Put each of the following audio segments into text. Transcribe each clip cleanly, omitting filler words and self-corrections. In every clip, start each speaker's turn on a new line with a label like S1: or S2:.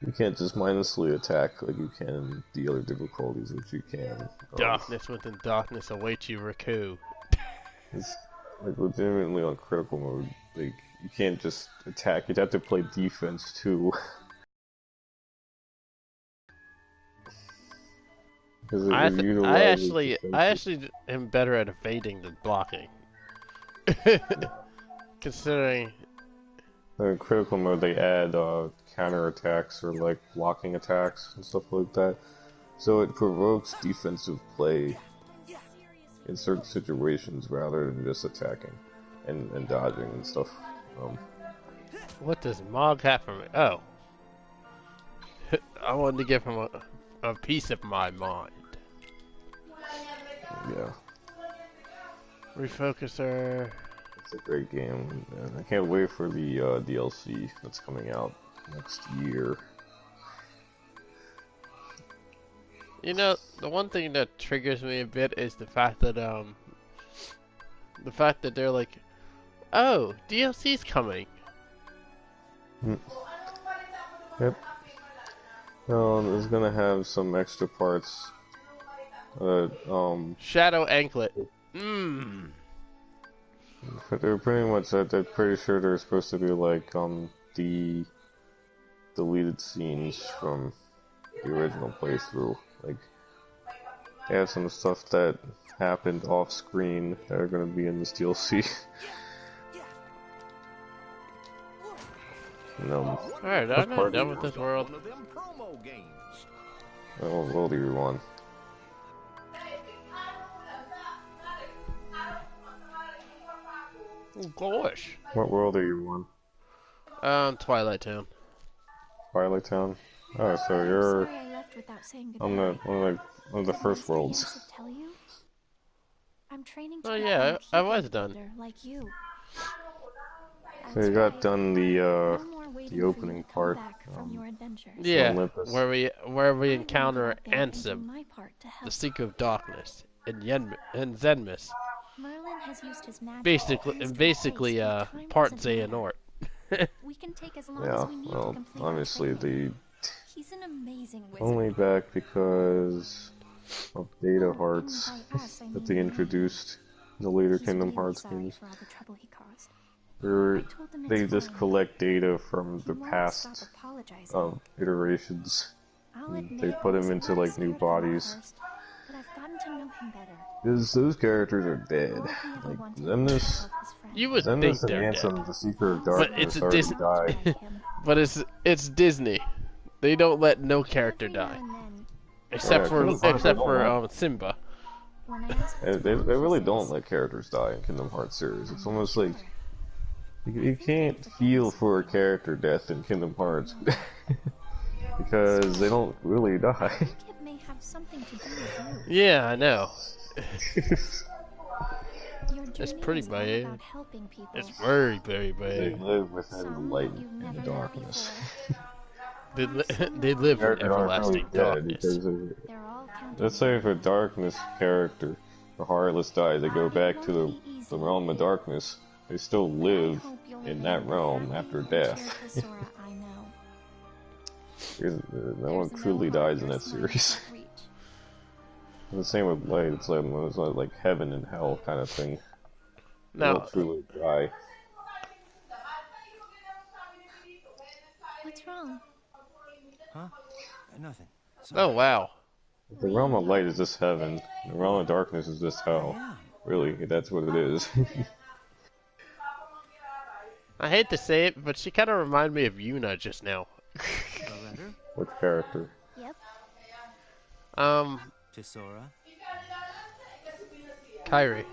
S1: You can't just mindlessly attack like you can in the other difficulties, which you can.
S2: Darkness within darkness awaits you, Raku.
S1: It's like legitimately on critical mode. Like you can't just attack. You'd have to play defense too, because it utilizes
S2: I
S1: defensive.
S2: actually am better at evading than blocking. Considering,
S1: In critical mode, they add counter attacks or like blocking attacks and stuff like that. So it provokes defensive play in certain situations rather than just attacking and dodging and stuff. Um,
S2: what does Mog have for me? Oh, I wanted to give him a piece of my mind.
S1: yeah,
S2: Refocuser.
S1: it's a great game, and I can't wait for the DLC that's coming out next year.
S2: You know, the one thing that triggers me a bit is the fact that they're like, oh, DLC's coming.
S1: Mm. Yep. It's gonna have some extra parts.
S2: Shadow Anklet. Mmm.
S1: But they're pretty much. They're pretty sure they're supposed to be like the deleted scenes from the original playthrough. Like they have some stuff that happened off screen that are gonna be in this DLC.
S2: Alright,
S1: What
S2: I'm not
S1: part do
S2: done
S1: you
S2: with
S1: want?
S2: this world.
S1: What world do you want?
S2: Oh, gosh.
S1: What world are you on?
S2: Twilight Town.
S1: Twilight Town? Oh, so
S3: I'm
S1: you're
S3: sorry I left without saying
S1: on
S3: goodbye.
S1: one of the
S3: Did
S1: first
S3: Mr.
S1: worlds.
S3: Yusuf tell you? I'm training to
S2: Oh
S3: become
S2: yeah,
S3: a
S2: I
S3: Keyblade
S2: was done.
S3: wielder like you.
S1: So you
S3: That's
S1: got
S3: right.
S1: done
S3: No more
S1: the
S3: waiting for you
S1: opening
S3: to come
S1: part
S3: back from your adventures.
S1: on
S2: Yeah,
S1: Olympus.
S2: where we
S3: I want to get
S2: encounter
S3: out there and do
S2: Ansem,
S3: my part to
S2: the
S3: help.
S2: Seeker of Darkness, in Zenmus.
S3: Merlin has used his magic to
S2: Basically,
S3: freeze
S2: basically,
S3: time
S2: part
S3: doesn't matter.
S2: Xehanort.
S3: We can take as long as
S1: Yeah,
S3: we need to
S1: well,
S3: complete our
S1: obviously
S3: training. He's an amazing
S1: only
S3: wizard.
S1: back because of Data
S3: Oh, and
S1: Hearts
S3: by us, I
S1: that
S3: mean
S1: they
S3: Merlin.
S1: introduced in the later
S3: He's
S1: Kingdom
S3: really
S1: Hearts
S3: sorry
S1: games.
S3: for all the trouble he caused. I
S1: Where
S3: told him it's
S1: they just
S3: fine, but
S1: collect data from
S3: he
S1: the
S3: won't stop
S1: past
S3: apologizing.
S1: iterations.
S3: I'll
S1: And they
S3: admit I
S1: put
S3: was
S1: him
S3: a
S1: into
S3: little
S1: like new
S3: scared of him at
S1: bodies.
S3: first, but I've gotten to know him better.
S1: Because those characters are dead.
S3: All he ever
S1: Like
S3: wanted was to
S1: Zemnis,
S3: help his
S2: You
S3: friends.
S2: would think
S1: Zemnis and
S2: they're dead,
S1: Ansem, the Seeker of
S2: but
S3: So
S2: it's
S1: Darkness,
S2: a
S1: already
S2: Dis-
S3: I'll
S1: died.
S3: try him.
S2: but it's Disney. They don't let no character
S3: Every now
S2: die,
S3: and then,
S1: Oh yeah, Kingdom Hearts, they don't let.
S2: Simba.
S3: when I ask what's
S1: They
S3: wrong,
S1: really
S3: he
S1: don't
S3: says,
S1: let characters die in Kingdom Hearts series. It's
S3: I'm not
S1: almost like
S3: sure.
S1: you
S3: I think
S1: can't
S3: I'm
S1: feel
S3: forgetting
S1: for a
S3: something.
S1: character death in Kingdom Hearts
S3: Hmm.
S1: because they
S3: Still,
S1: don't really
S3: I
S1: die.
S3: think it may have something to do with you.
S2: Yeah, I know.
S3: Your
S2: It's
S3: journey
S2: pretty
S3: is all
S2: bad.
S3: about helping people.
S2: It's very, very
S1: They
S2: bad.
S1: live within the
S3: Some
S1: light
S3: that you've
S1: and the
S3: never met
S1: darkness.
S3: before.
S2: They,
S3: And some
S2: they
S3: that
S2: live in
S1: Characters aren't really
S2: everlasting
S1: dead
S2: darkness.
S1: because
S3: they're all counted
S1: let's
S3: on
S1: say if a
S3: you.
S1: darkness character, a Heartless dies, they go
S3: It
S1: back to
S3: won't be
S1: the
S3: easy,
S1: realm of darkness. They still
S3: but I
S1: live
S3: hope you'll
S1: in
S3: remain
S1: that
S3: the
S1: realm
S3: happy
S1: after
S3: and
S1: death.
S3: cheerful Sora I know.
S1: Because no one
S3: There's
S1: truly
S3: no heart
S1: dies in
S3: your
S1: that
S3: smile
S1: series.
S3: can't reach.
S1: And the same with light. It's like heaven and hell kind of thing. They don't
S2: Now,
S1: truly die.
S3: What's wrong?
S4: Huh? Nothing.
S2: oh
S4: Sorry.
S2: wow.
S1: The realm of
S3: We
S1: light is just heaven. The realm of darkness is just
S4: I
S1: hell.
S4: am.
S1: Really, that's what it is.
S2: I hate to say it, but she kind of reminded me of Yuna just now.
S4: A letter
S1: Which character?
S3: Yep.
S2: um,
S4: to Sora.
S2: Kyrie.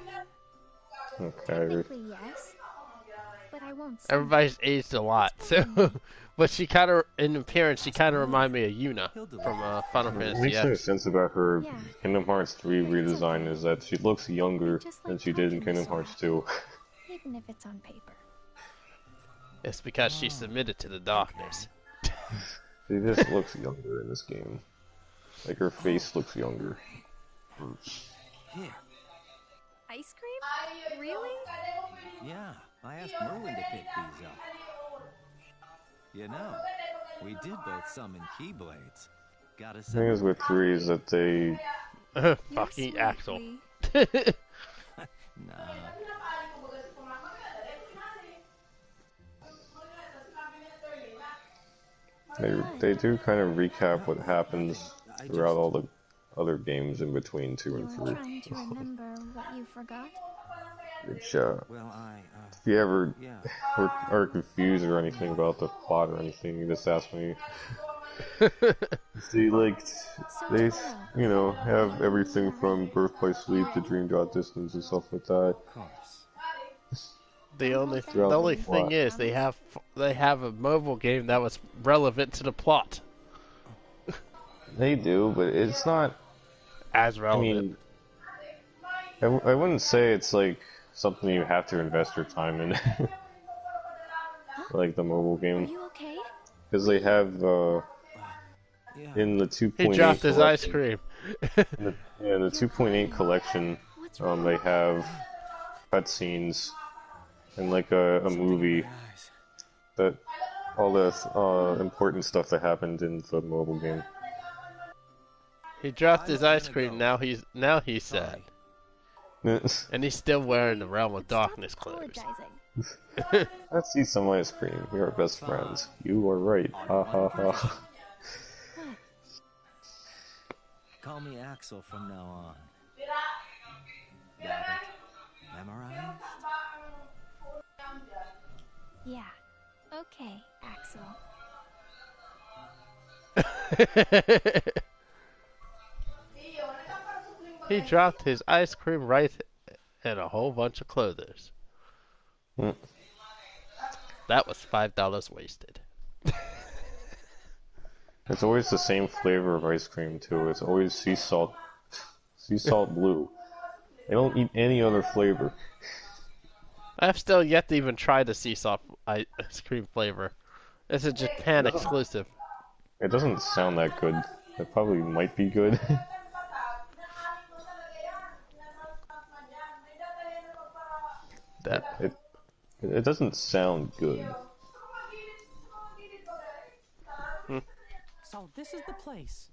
S1: Okay.
S3: Technically, yes. But I won't send it.
S2: Everybody's aged a lot, so. But she kind of, in appearance, she kind of reminded me of Yuna
S4: He'll deliver.
S2: from Final
S1: What
S2: Fantasy
S1: makes no
S2: X.
S1: sense about her
S3: Yeah,
S1: Kingdom Hearts 3
S3: but it's
S1: redesign
S3: okay.
S1: is that she looks younger
S3: I just
S1: than
S3: like
S1: she did in
S3: talking to
S1: Kingdom
S3: Sora.
S1: Hearts 2.
S3: Even if it's on paper.
S2: It's because she submitted to the darkness.
S1: She just looks younger in this game. Like her face looks younger.
S4: Here.
S3: Ice cream? Really?
S4: Yeah, I asked Merlin to pick these up. You know, We did both summon Keyblades. Gotta
S1: The thing is with 3 is that they...
S2: Fucking
S3: sweet,
S2: Axel.
S3: Lee.
S4: Nah.
S1: They do kind of recap what happens throughout all the other games in between 2 and
S3: You're
S1: 3.
S3: trying to remember what you forgot?
S1: Which,
S4: Well,
S1: if you ever
S4: yeah.
S1: are confused or anything about the plot or anything, you just ask me. See, like, they, you know, have everything from Birthplace Sleep to Dream Drop Distance and stuff like that.
S4: Of course.
S2: The only
S1: Throughout the
S2: thing
S1: plot.
S2: is they have a mobile game that was relevant to the plot.
S1: They do, but it's not
S2: As relevant.
S1: I mean, I wouldn't say it's like something you have to invest your time in, like the mobile
S3: Are
S1: game,
S3: you okay?
S1: because they have
S4: Yeah.
S1: in the 2.8
S2: He dropped his ice
S1: collection,
S2: cream.
S1: in the 2.8 collection,
S3: What's wrong?
S1: they have cutscenes and like a movie
S4: My eyes.
S1: that all the important stuff that happened in the mobile game.
S2: He dropped his
S4: I'm
S2: ice
S4: gonna
S2: cream.
S4: go.
S2: Now he's sad, and he's still wearing the Realm of
S3: Stop
S2: Darkness clothes.
S3: apologizing.
S1: Let's eat some ice cream. We are best friends. You are right. Ha ha ha.
S4: Call me Axel from now on. Got it. Memorized?
S3: Yeah. Okay, Axel.
S2: He dropped his ice cream right in a whole bunch of clothes.
S1: Mm.
S2: That was $5 wasted.
S1: It's always the same flavor of ice cream too. It's always sea salt blue. They don't eat any other flavor.
S2: I've still yet to even try the sea salt ice cream flavor. It's a Japan exclusive.
S1: It doesn't sound that good. It probably might be good. It doesn't sound good.
S5: So this is the place.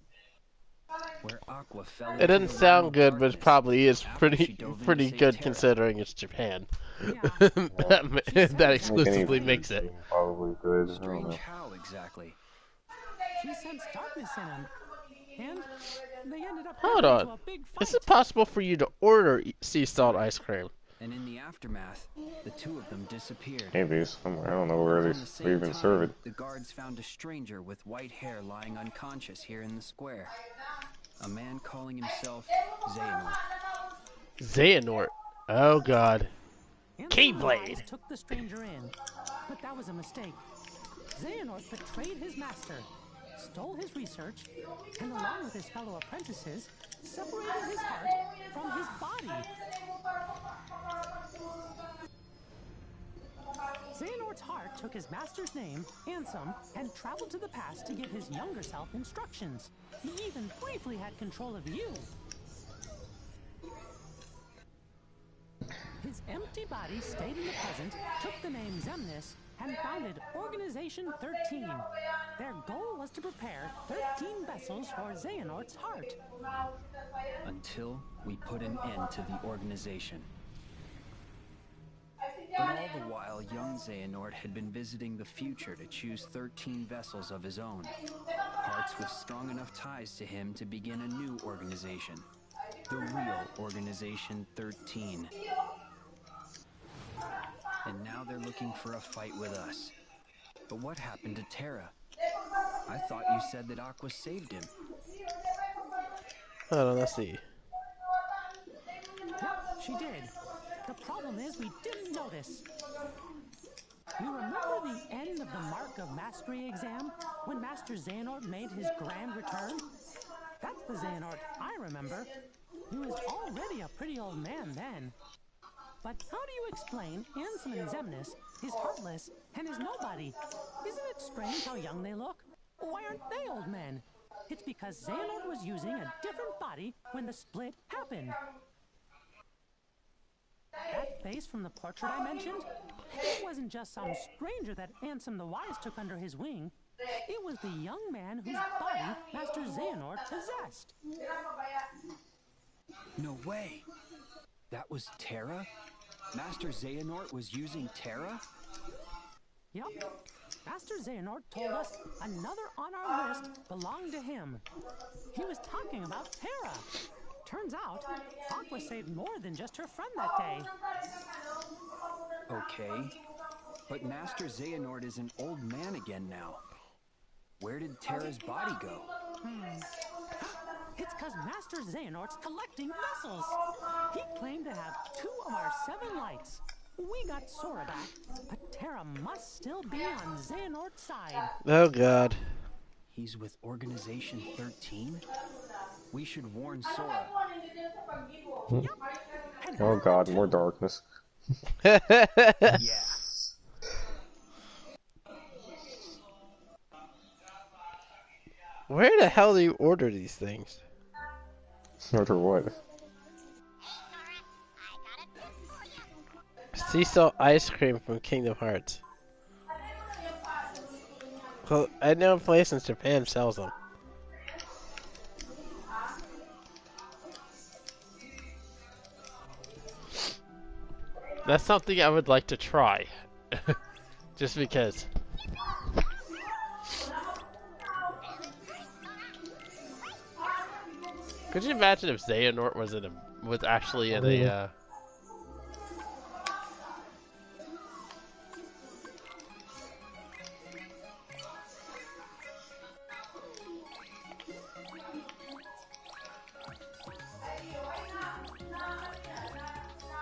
S6: Where Aqua fell
S2: It doesn't
S6: into the
S2: sound
S6: realm of
S2: good, but it
S6: darkness
S2: probably is
S6: after she dove in to
S2: pretty
S6: save
S2: good
S6: Terra.
S2: considering it's Japan.
S5: Yeah.
S2: that exclusively
S1: Make
S2: makes it.
S1: anything probably good. I don't
S6: Strange
S1: know.
S6: how exactly.
S5: She sensed darkness in him. And they ended up
S2: Hold
S5: getting into
S2: on.
S5: a big fight.
S2: Is it possible for you to order sea salt ice cream?
S6: And in the aftermath, the two of them disappeared.
S1: Maybe somewhere. I don't know where
S6: Around the
S1: they
S6: same
S1: even serve it.
S6: time, the guards found a stranger with white hair lying unconscious here in the square. A man calling himself Xehanort.
S2: Xehanort. Oh god.
S5: And
S2: Keyblade.
S5: the took the stranger in. But that was a mistake. Xehanort betrayed his master, stole his research, and along with his fellow apprentices, separated his heart from his body. Xehanort's heart took his master's name, Ansem, and traveled to the past to give his younger self instructions. He even briefly had control of you. His empty body stayed in the present, took the name Xemnas, and founded Organization 13. Their goal was to prepare 13 vessels for Xehanort's heart.
S6: Until we put an end to the organization. But all the while, young Xehanort had been visiting the future to choose 13 vessels of his own. Hearts with strong enough ties to him to begin a new organization. The real Organization 13. And now they're looking for a fight with us. But what happened to Terra? I thought you said that Aqua saved him.
S2: Hold on, let's see.
S5: Yep, she did. The problem is we didn't notice. You remember the end of the Mark of Mastery exam when Master Xehanort made his grand return? That's the Xehanort I remember. He was already a pretty old man then. But how do you explain Ansem and Xemnas is heartless and is nobody? Isn't it strange how young they look? Why aren't they old men? It's because Xehanort was using a different body when the split happened. That face from the portrait I mentioned? It wasn't just some stranger that Ansem the Wise took under his wing. It was the young man whose body Master Xehanort possessed.
S6: No way. That was Terra? Master Xehanort was using Terra?
S5: Yup. Master Xehanort told us another on our list belonged to him. He was talking about Terra. Turns out, Aqua saved more than just her friend that day.
S6: Okay. But Master Xehanort is an old man again now. Where did Terra's body go?
S5: It's because Master Xehanort's collecting vessels. He claimed to have 2 of our 7 lights. We got Sora back, but Terra must still be on Xehanort's side.
S2: Oh god.
S6: He's with Organization 13? We should warn Sora.
S1: Oh god, more darkness.
S6: Yeah.
S2: Where the hell do you order these things?
S1: Order what?
S2: Sea salt ice cream from Kingdom Hearts. Well, I know a place in Japan sells them. That's something I would like to try. Just because. Could you imagine if Xehanort was actually in a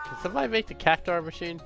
S2: Can somebody make the cactar machine?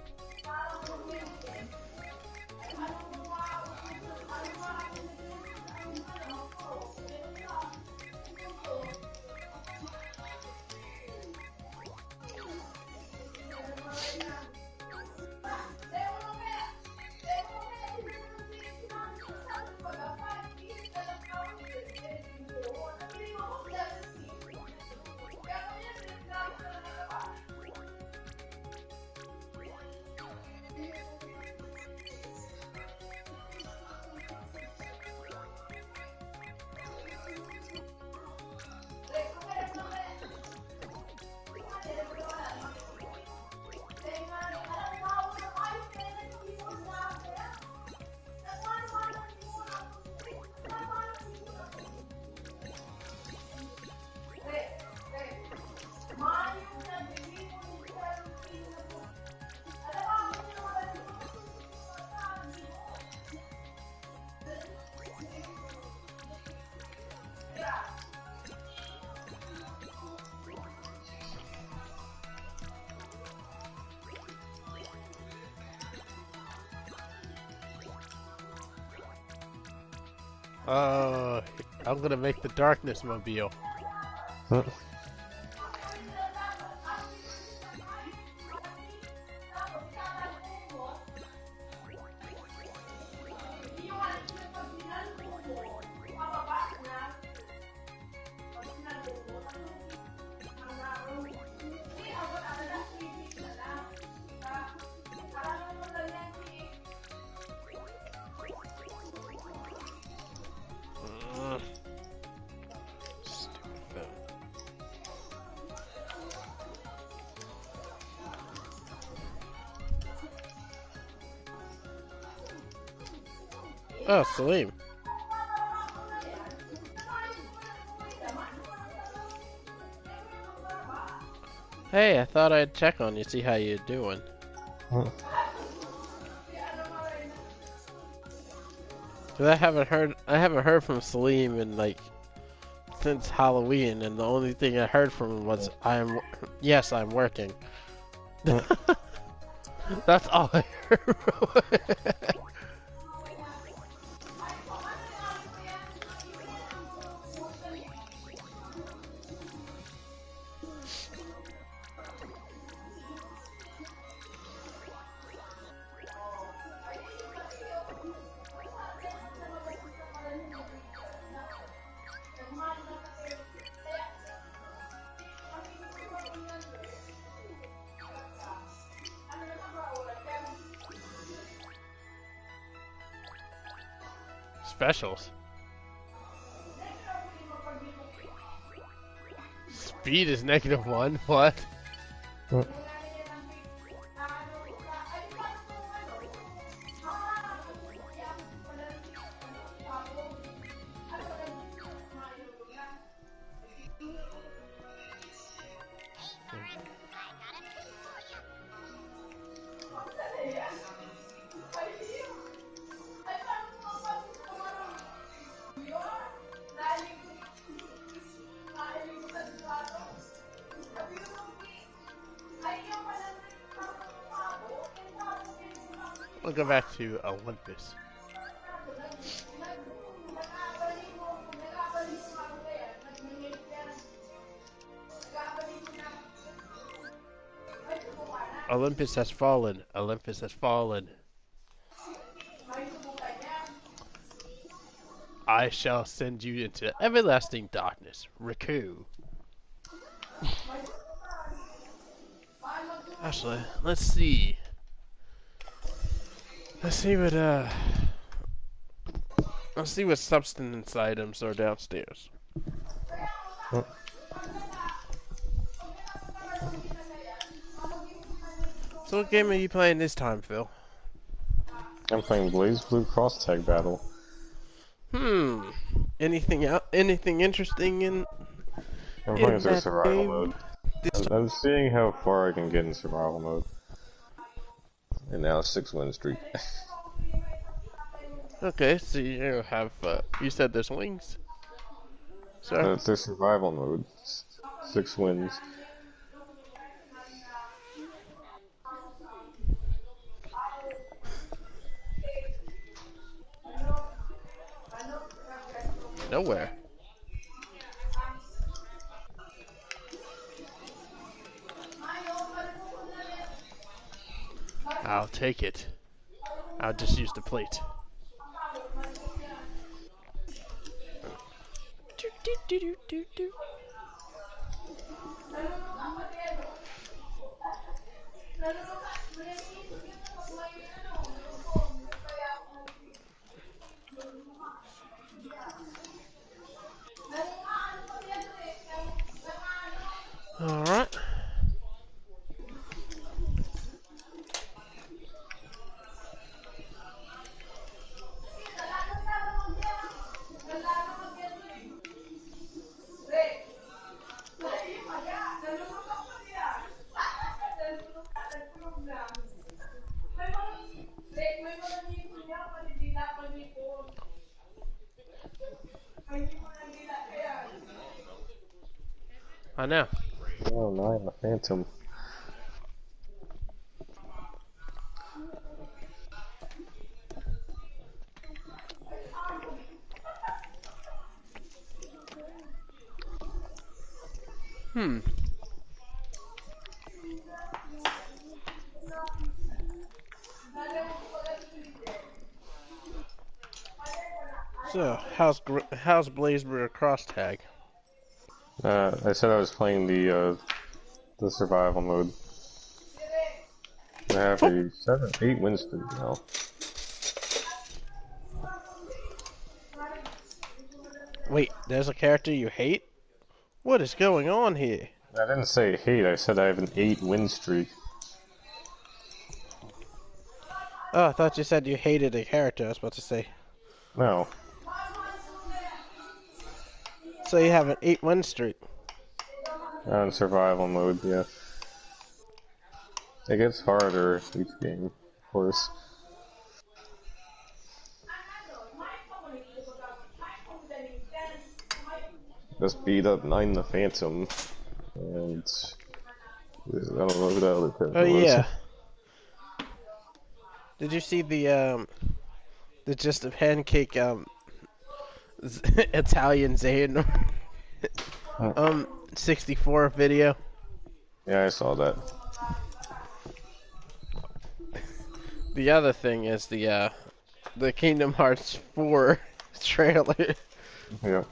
S2: I'm gonna make the Darkness Mobile.
S1: Huh?
S2: Stupid phone. Oh, Salim. Hey, I thought I'd check on you, see how you're doing.
S1: Huh?
S2: 'Cause I haven't heard from Salim in like since Halloween, and the only thing I heard from him was yes, I'm working. That's all I heard. Specials. Speed is -1. What?
S1: Mm.
S2: We'll go back to Olympus. Olympus has fallen. Olympus has fallen. I shall send you into everlasting darkness, Riku. Actually, let's see. Let's see what substance items are downstairs.
S1: Mm.
S2: So what game are you playing this time, Phil?
S1: I'm playing Blaze Blue Cross Tag Battle.
S2: Anything out? Anything interesting
S1: I'm
S2: in
S1: playing through
S2: that
S1: survival
S2: game
S1: mode.
S2: this time?
S1: I'm seeing how far I can get in survival mode. And now 6-win streak.
S2: Okay, so you have you said there's wings. So
S1: It's their survival mode. 6 wins.
S2: nowhere. I'll take it. I'll just use the plate. Do, do, do, do, do, do. All right. I know.
S1: Oh, 9, the Phantom.
S2: So how's Blazebeard cross tag?
S1: I said I was playing the survival mode. I have a 8 win streak now.
S2: Wait, there's a character you hate? What is going on here?
S1: I didn't say hate, I said I have an 8 win streak.
S2: Oh, I thought you said you hated a character. I was about to say.
S1: No.
S2: So you have an 8-win streak.
S1: On survival mode, yeah. It gets harder each game, of course. Just beat up 9 the Phantom, and I don't know who that other character
S2: Oh
S1: was.
S2: yeah. Did you see the just a pancake Italian Zane 64 video?
S1: Yeah, I saw that.
S2: The other thing is the Kingdom Hearts 4 trailer.
S1: Yeah.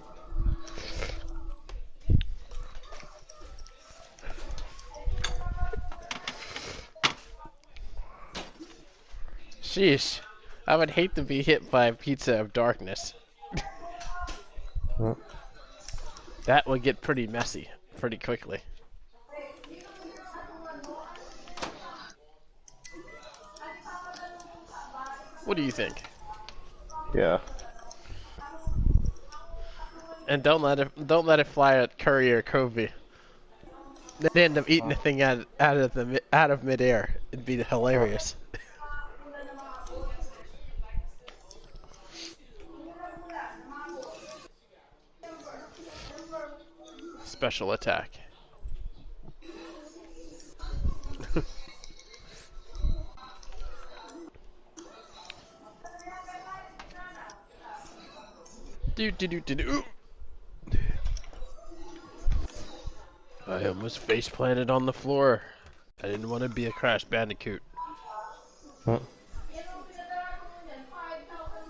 S2: Sheesh. I would hate to be hit by a pizza of darkness.
S1: Huh.
S2: That would get pretty messy pretty quickly. What do you think?
S1: Yeah.
S2: And don't let it fly at Curry or Kobe. They end up eating the thing out of midair. It'd be hilarious. Special attack. Do do do do do. I almost face planted on the floor. I didn't want to be a Crash Bandicoot.
S1: Huh.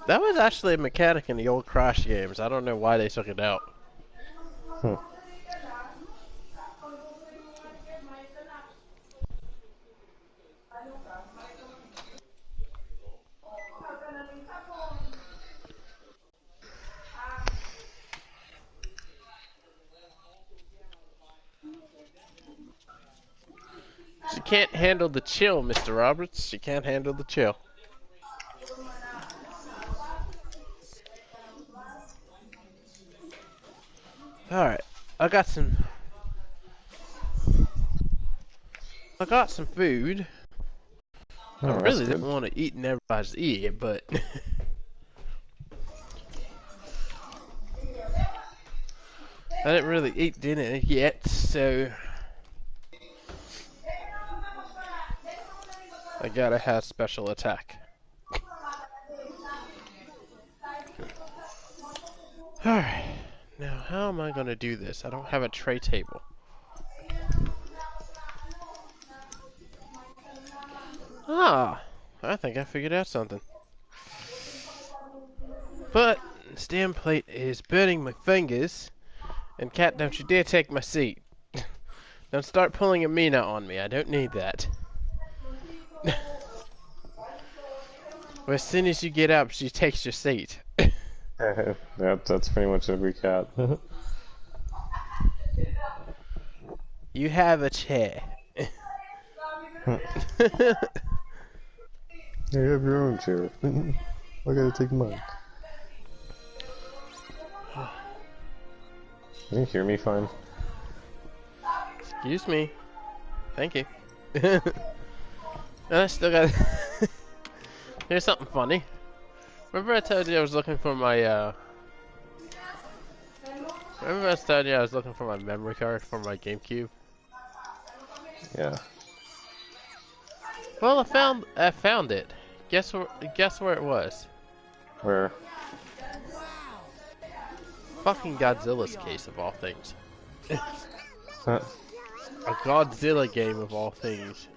S2: That was actually a mechanic in the old Crash games. I don't know why they took it out.
S1: Huh.
S2: She can't handle the chill, Mr. Roberts. She can't handle the chill. Alright. I got some food.
S1: Oh,
S2: I
S1: that's
S2: really
S1: good.
S2: didn't want to eat and everybody's eat it, but I didn't really eat dinner yet, so I gotta have special attack. Alright. Now, how am I gonna do this? I don't have a tray table. Ah, I think I figured out something. But this damn plate is burning my fingers. And cat, don't you dare take my seat. Don't start pulling a Mina on me. I don't need that. Well, as soon as you get up, she takes your seat.
S1: That's pretty much every cat.
S2: You have a chair.
S1: You have your own chair. I gotta take mine. Can you hear me fine?
S2: Excuse me. Thank you. And I still got. Here's something funny. Remember I told you I was looking for my Remember I told you I was looking for my memory card for my GameCube?
S1: Yeah.
S2: Well, I found it. Guess where it was?
S1: Where?
S2: Fucking Godzilla's case of all things.
S1: Huh.
S2: A Godzilla game of all things.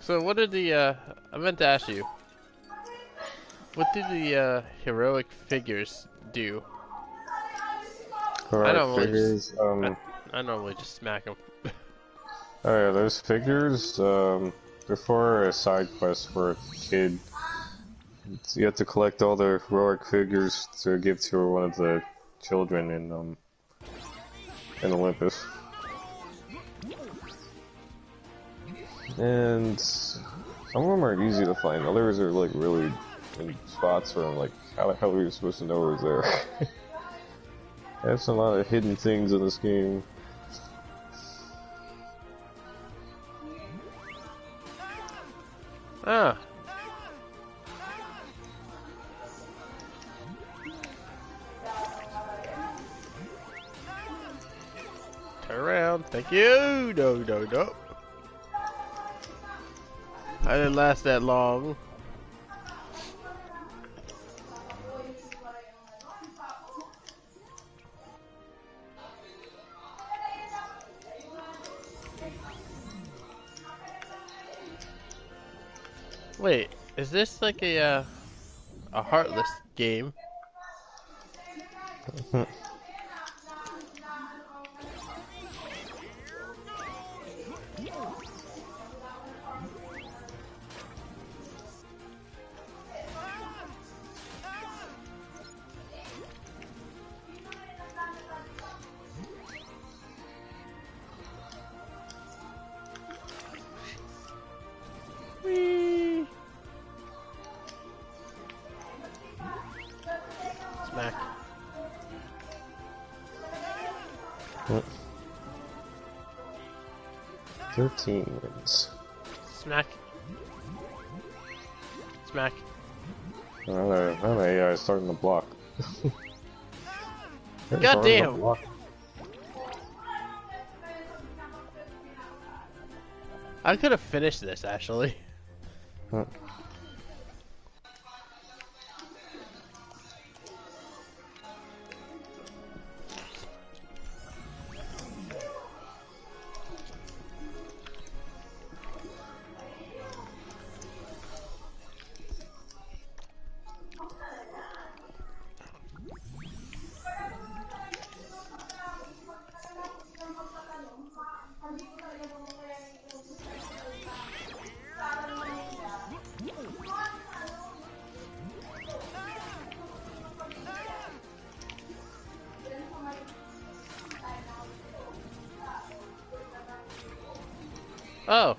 S2: So what did the I meant to ask you. What did the heroic figures do?
S1: Alright, figures.
S2: I normally just smack them.
S1: Oh yeah, those figures, they're for a side quest for a kid. So you have to collect all the heroic figures to give to one of the children in Olympus. And some of them are easy to find, others are like really in spots where I'm like, how the hell are you supposed to know it was there? There's a lot of hidden things in this game.
S2: Ah. Turn around. Thank you. No, no, no. I didn't last that long. Wait, is this like a heartless game?
S1: Hmm. 13 wins.
S2: Smack. Smack.
S1: Now the AI is starting to block. They're
S2: God
S1: starting to
S2: damn.
S1: block.
S2: I could have finished this actually.
S1: Hmm.
S2: Oh,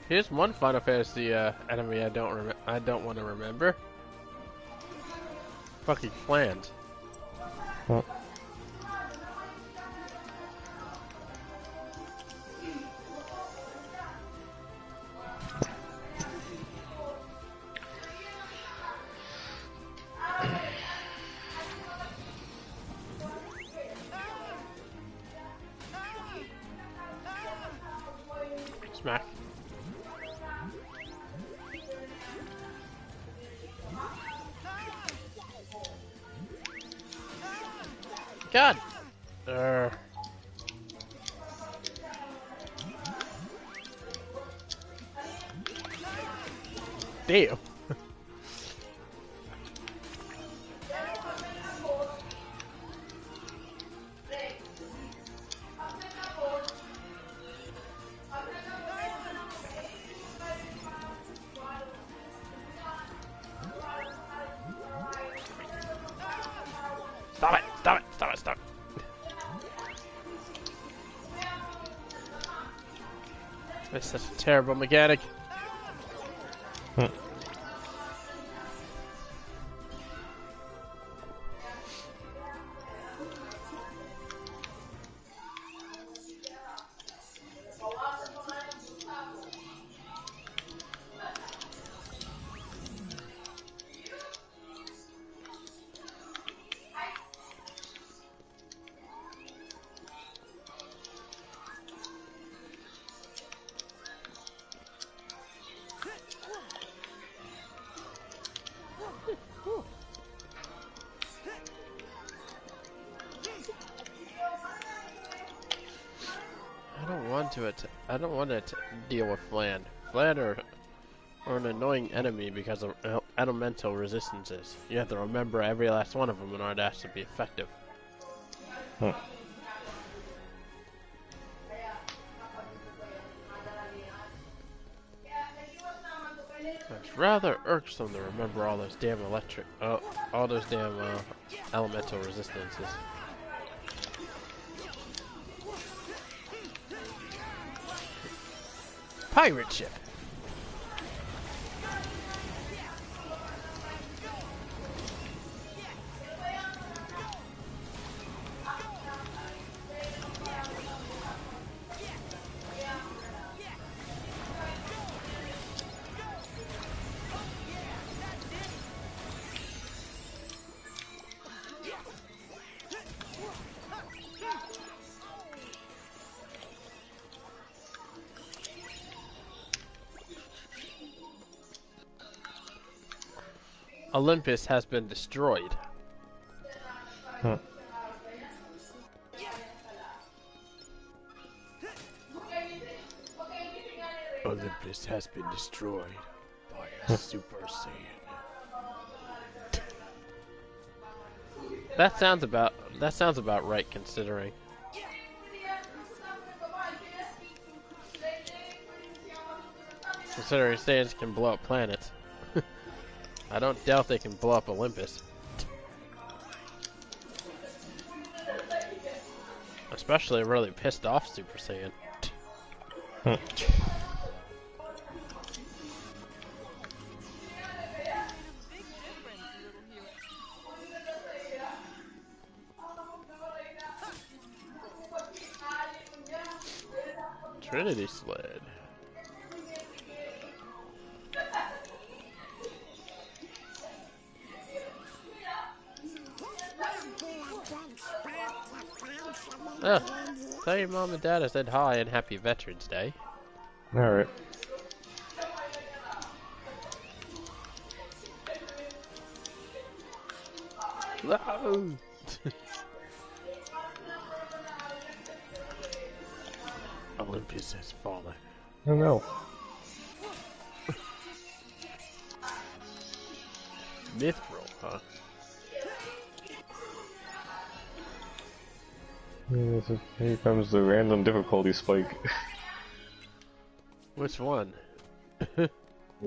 S2: here's one Final Fantasy enemy I don't want to remember. Fucking plans.
S1: Hmm.
S2: Smack. God. Damn. Stop it! Stop it! Stop it! Stop it! That's such a terrible mechanic.
S1: Hmm.
S2: I don't want to deal with Flan. Flan are an annoying enemy because of elemental resistances. You have to remember every last one of them in order to actually be effective.
S1: Hmm.
S2: It's rather irksome to remember all those damn elemental resistances. Pirate ship. Olympus has been destroyed.
S1: Hmm.
S2: Olympus has been destroyed by a Super Saiyan. That sounds about right considering. Considering Saiyans can blow up planets. I don't doubt they can blow up Olympus. Especially a really pissed off Super Saiyan.
S1: Hmm.
S2: Trinity sled. Oh, tell your mom and dad I said hi and happy Veterans Day.
S1: Alright.
S2: No! Olympus has fallen.
S1: Oh no.
S2: Mithril, huh?
S1: Here comes the random difficulty spike.
S2: Which one?
S1: In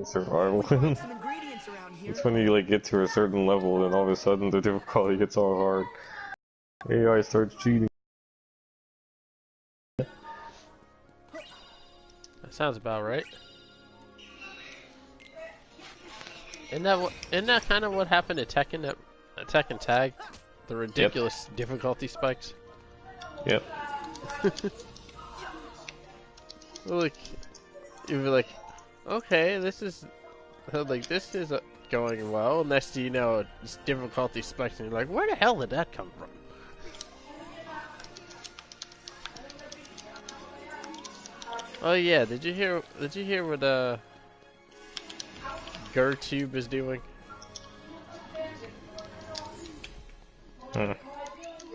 S1: survival.
S7: Some ingredients around here.
S1: It's when you like get to a certain level and all of a sudden the difficulty gets all hard. AI starts cheating.
S2: That sounds about right. Isn't that kind of what happened to Tekken at Tekken Tag? The ridiculous difficulty spikes?
S1: Yep.
S2: Like, you'd be like, okay, this is going well. Next thing you know, it's difficulty spikes, and you're like, where the hell did that come from? Oh yeah, did you hear what GerTube is doing?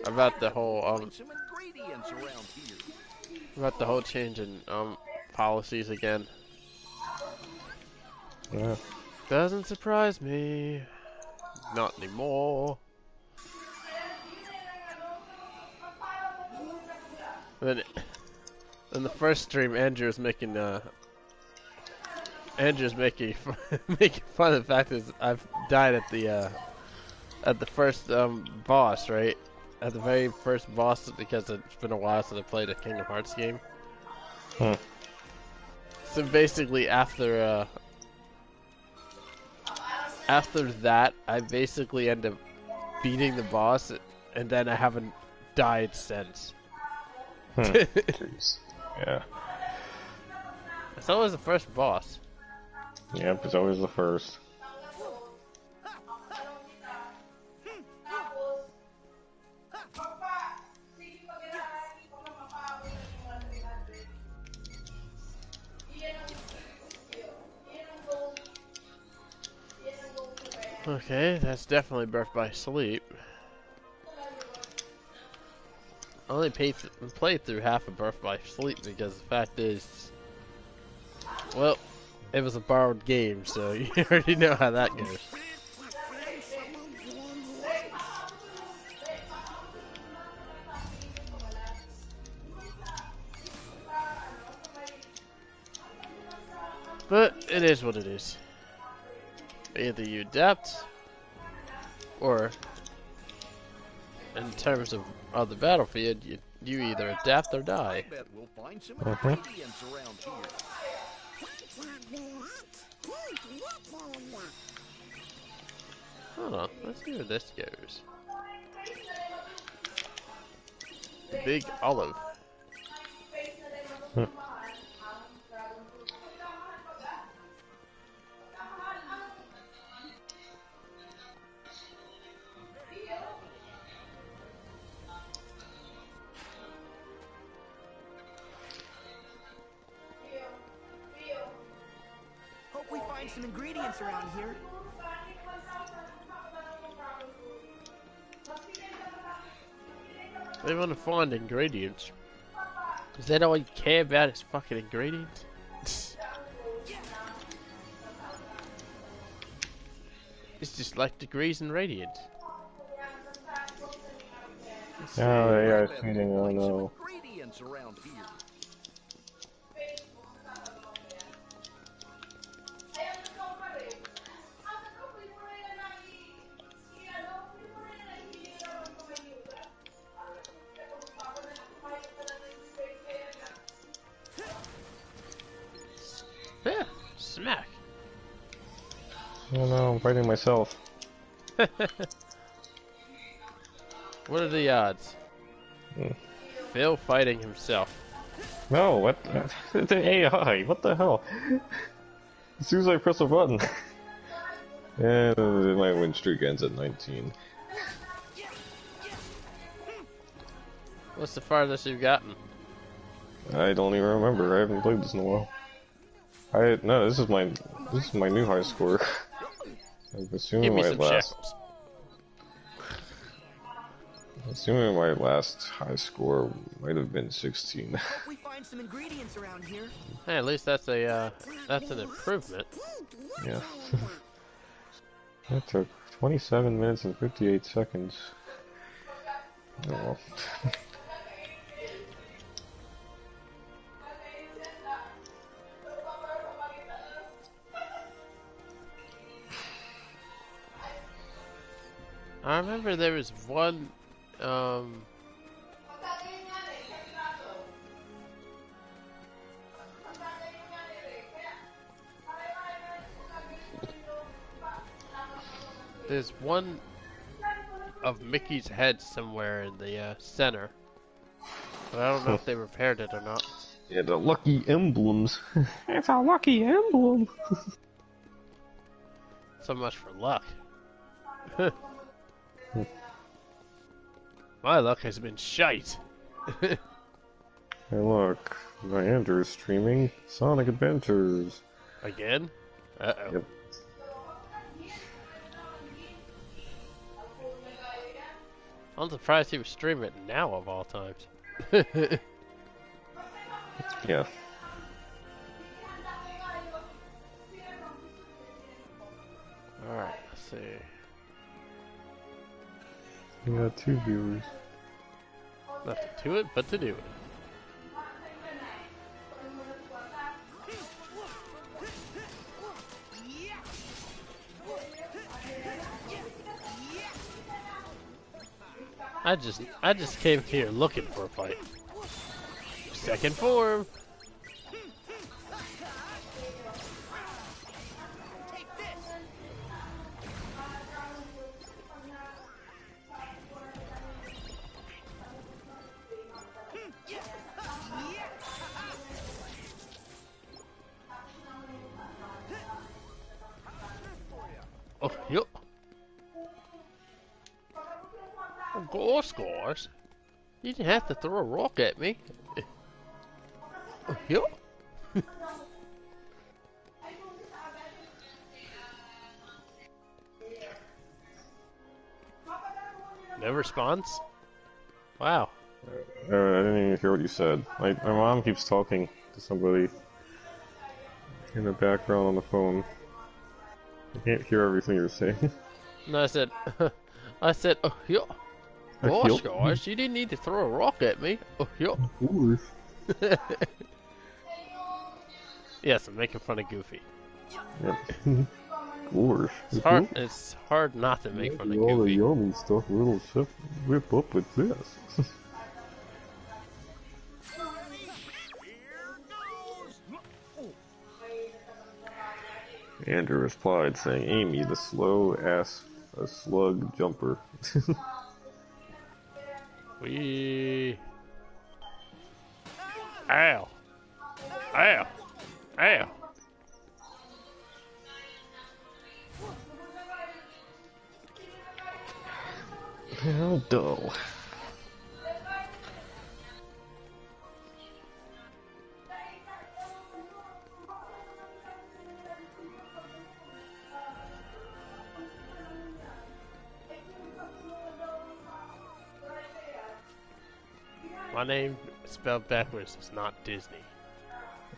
S2: About the whole
S7: Some ingredients around here.
S2: about the whole change in policies again.
S1: Yeah.
S2: Doesn't surprise me. Not anymore. Then in the first stream, Andrew's making making fun of the fact that I've died at the first boss, right? At the very first boss, because it's been a while since I played a Kingdom Hearts game. So basically, after that, I basically end up beating the boss, and then I haven't died since.
S1: Jeez. Yeah.
S2: It's always the first boss.
S1: Yep, it's always the first.
S2: Okay, that's definitely birth by sleep. I only played through half of Birth by Sleep because the fact is, well, it was a borrowed game, so you already know how that goes. But it is what it is. Either you adapt, or in terms of the battlefield, you either adapt or die.
S7: I bet we'll find some ingredients around here.
S2: Hold on, let's see where this goes. Big olive.
S7: Hope we find some ingredients around here.
S2: They want to find ingredients. Is that all you care about is fucking ingredients? It's just like degrees and radiance.
S1: Oh, AI
S7: I
S1: is
S7: bet
S1: cheating,
S7: we'll
S1: oh
S7: find some
S1: no.
S7: ingredients around here.
S2: Yeah, smack.
S1: Oh no, I'm fighting myself.
S2: What are the odds? Phil fighting himself.
S1: No, what? It's an AI. What the hell? As soon as I press a button, and my win streak ends at 19.
S2: What's the farthest you've gotten?
S1: I don't even remember. I haven't played this in a while. No, this is my new high score. I'm
S2: Give
S1: assuming
S2: me
S1: my
S2: some
S1: last.
S2: shackles.
S1: Assuming my last high score might have been 16.
S7: Hope we find some ingredients around here.
S2: Hey, at least that's an improvement.
S1: Yeah. That took 27 minutes and 58 seconds. Oh well.
S2: I remember there was one, there's one of Mickey's head somewhere in the center, but I don't know if they repaired it or not.
S1: Yeah, the lucky emblems. It's a lucky emblem.
S2: So much for luck. My luck has been shite.
S1: Hey look, Niander's streaming Sonic Adventures.
S2: Again? Uh-oh.
S1: Yep.
S2: I'm surprised he was streaming it now of all times.
S1: Yeah.
S2: Alright, let's see.
S1: We got 2 viewers.
S2: Nothing to it but to do it. I just came here looking for a fight. Second form. Oh, yup. Oh, gosh. You didn't have to throw a rock at me. Oh, yup. No response? Wow.
S1: I didn't even hear what you said. My mom keeps talking to somebody in the background on the phone. I can't hear everything you're saying.
S2: No, I said, oh, yup. Gosh, gosh, you didn't need to throw a rock at me. Oh, yup. Yes, I'm making fun of Goofy.
S1: Gosh.
S2: It's hard not to make fun of
S1: all the
S2: Goofy.
S1: yummy stuff little chef whip up with this. Andrew replied saying, Amy, the slow ass, a slug jumper.
S2: We. Ow. Ow. Ow.
S1: How dull.
S2: My name, spelled backwards, is not Disney.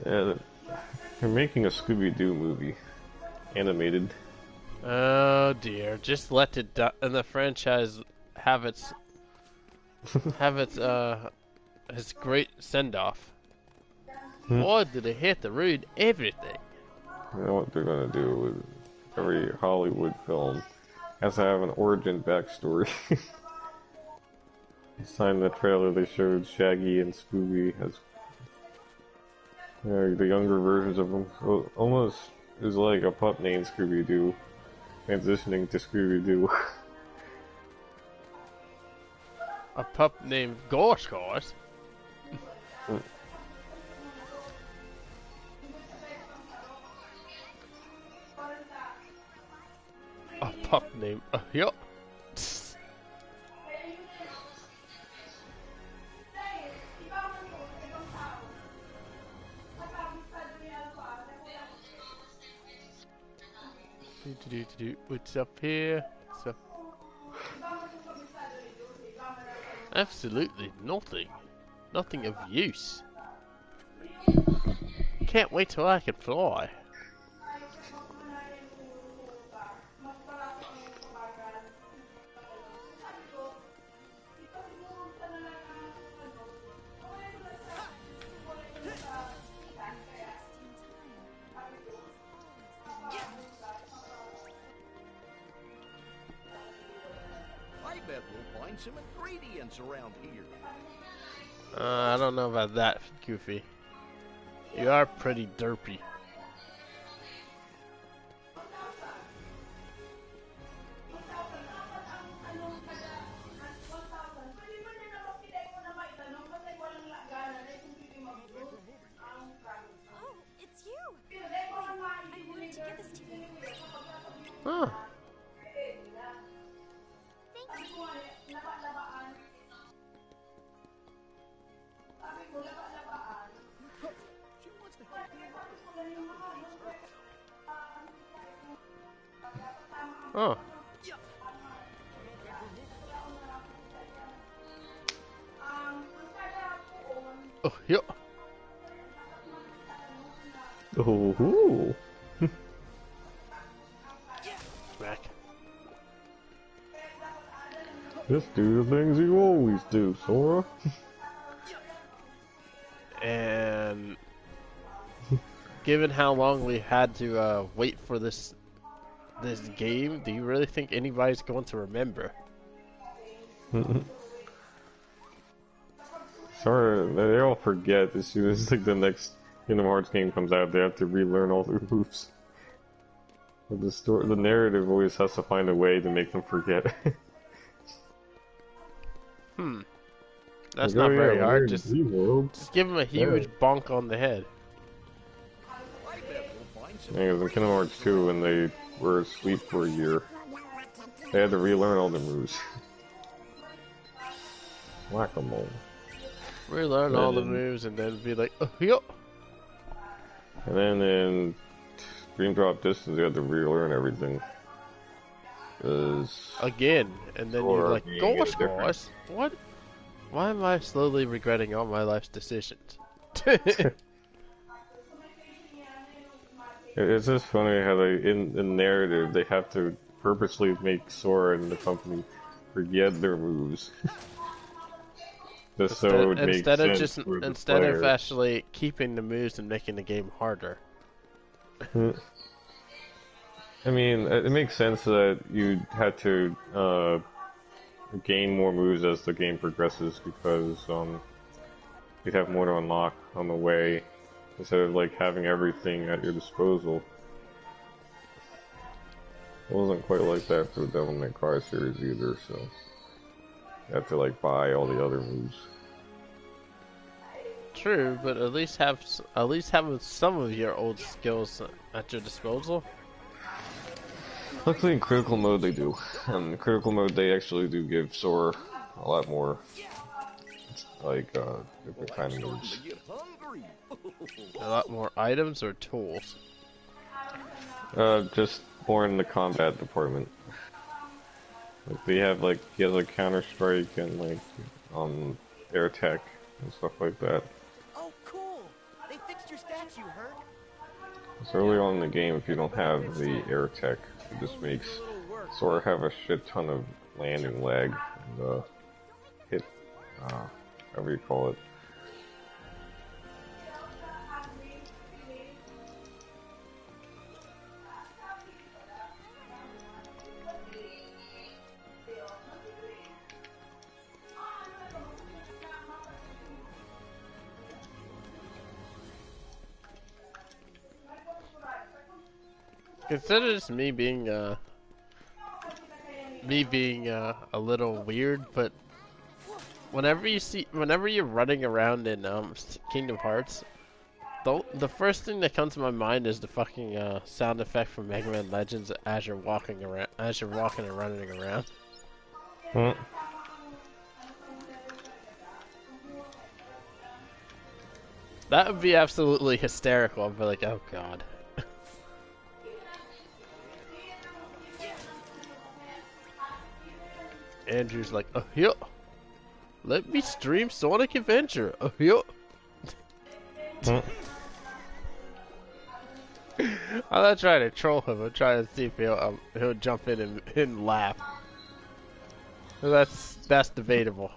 S1: Yeah, they're making a Scooby-Doo movie. Animated.
S2: Oh dear. Just let the franchise have its his great send-off. Why do they have to ruin everything?
S1: You know what they're gonna do with every Hollywood film has to have an origin backstory. This time in the trailer they showed Shaggy and Scooby as the younger versions of them. So almost is like a pup named Scooby-Doo transitioning to Scooby-Doo.
S2: A pup named Gosh Gosh. pup named yup. What's up here? What's up? Absolutely nothing. Nothing of use. Can't wait till I can fly.
S8: I bet we'll find some ingredients around here.
S2: I don't know about that, Goofy. You are pretty derpy.
S3: Oh, it's you! Wait, I wanted to give this to you.
S2: Huh.
S3: Thank you.
S8: She wants to help you.
S2: Oh. Oh, yep.
S1: Oh,
S2: Smack.
S1: just do the things you always do, Sora.
S2: And given how long we had to wait for this game, do you really think anybody's going to remember?
S1: Sorry, they all forget as soon as like the next Kingdom Hearts game comes out. They have to relearn all their moves. But the narrative always has to find a way to make them forget.
S2: That's
S1: Like,
S2: not
S1: oh,
S2: very
S1: yeah,
S2: hard.
S1: we're in
S2: Just
S1: Z-World.
S2: give him a huge bonk on the head.
S8: I bet we'll find some
S1: Yeah, 'cause in Kingdom Hearts 2, when they were asleep for a year, they had to relearn all the moves. Whack-a-mole.
S2: Relearn all the moves and then be like, oh, yup.
S1: And then in Dream Drop Distance, they had to relearn everything.
S2: Again, and then you're like,
S1: being
S2: gosh,
S1: different.
S2: gosh, what? Why am I slowly regretting all my life's decisions?
S1: It's just funny how they, in the narrative, they have to purposely make Sora and the company forget their moves. Just so it would make
S2: instead of
S1: sense
S2: just
S1: for the
S2: instead of
S1: players.
S2: actually keeping the moves and making the game harder.
S1: I mean, it makes sense that you had to gain more moves as the game progresses because you have more to unlock on the way instead of like having everything at your disposal. It wasn't quite like that for the Devil May Cry series either, so you have to like buy all the other moves.
S2: True, but at least have some of your old skills at your disposal.
S1: Luckily in critical mode they do. In critical mode they actually do give Sora a lot more like different kind of moves.
S8: to get hungry.
S2: A lot more items or tools.
S1: Just more in the combat department. Like he has like Counter Strike and like air tech and stuff like that.
S7: Oh, cool. They fixed your statue, Herc.
S1: It's early on in the game if you don't have the air tech, it just makes Sora have a shit ton of landing lag and hit however you call it.
S2: Consider this me being a little weird, but whenever you're running around in Kingdom Hearts, The first thing that comes to my mind is the fucking sound effect from Mega Man Legends as you're walking around, and running around.
S1: Hmm.
S2: That would be absolutely hysterical. I'd be like, oh god. Andrew's like, oh yeah, let me stream Sonic Adventure. Oh yeah.
S1: Hmm.
S2: I'm not trying to troll him. I'm trying to see if he'll jump in and laugh. That's debatable.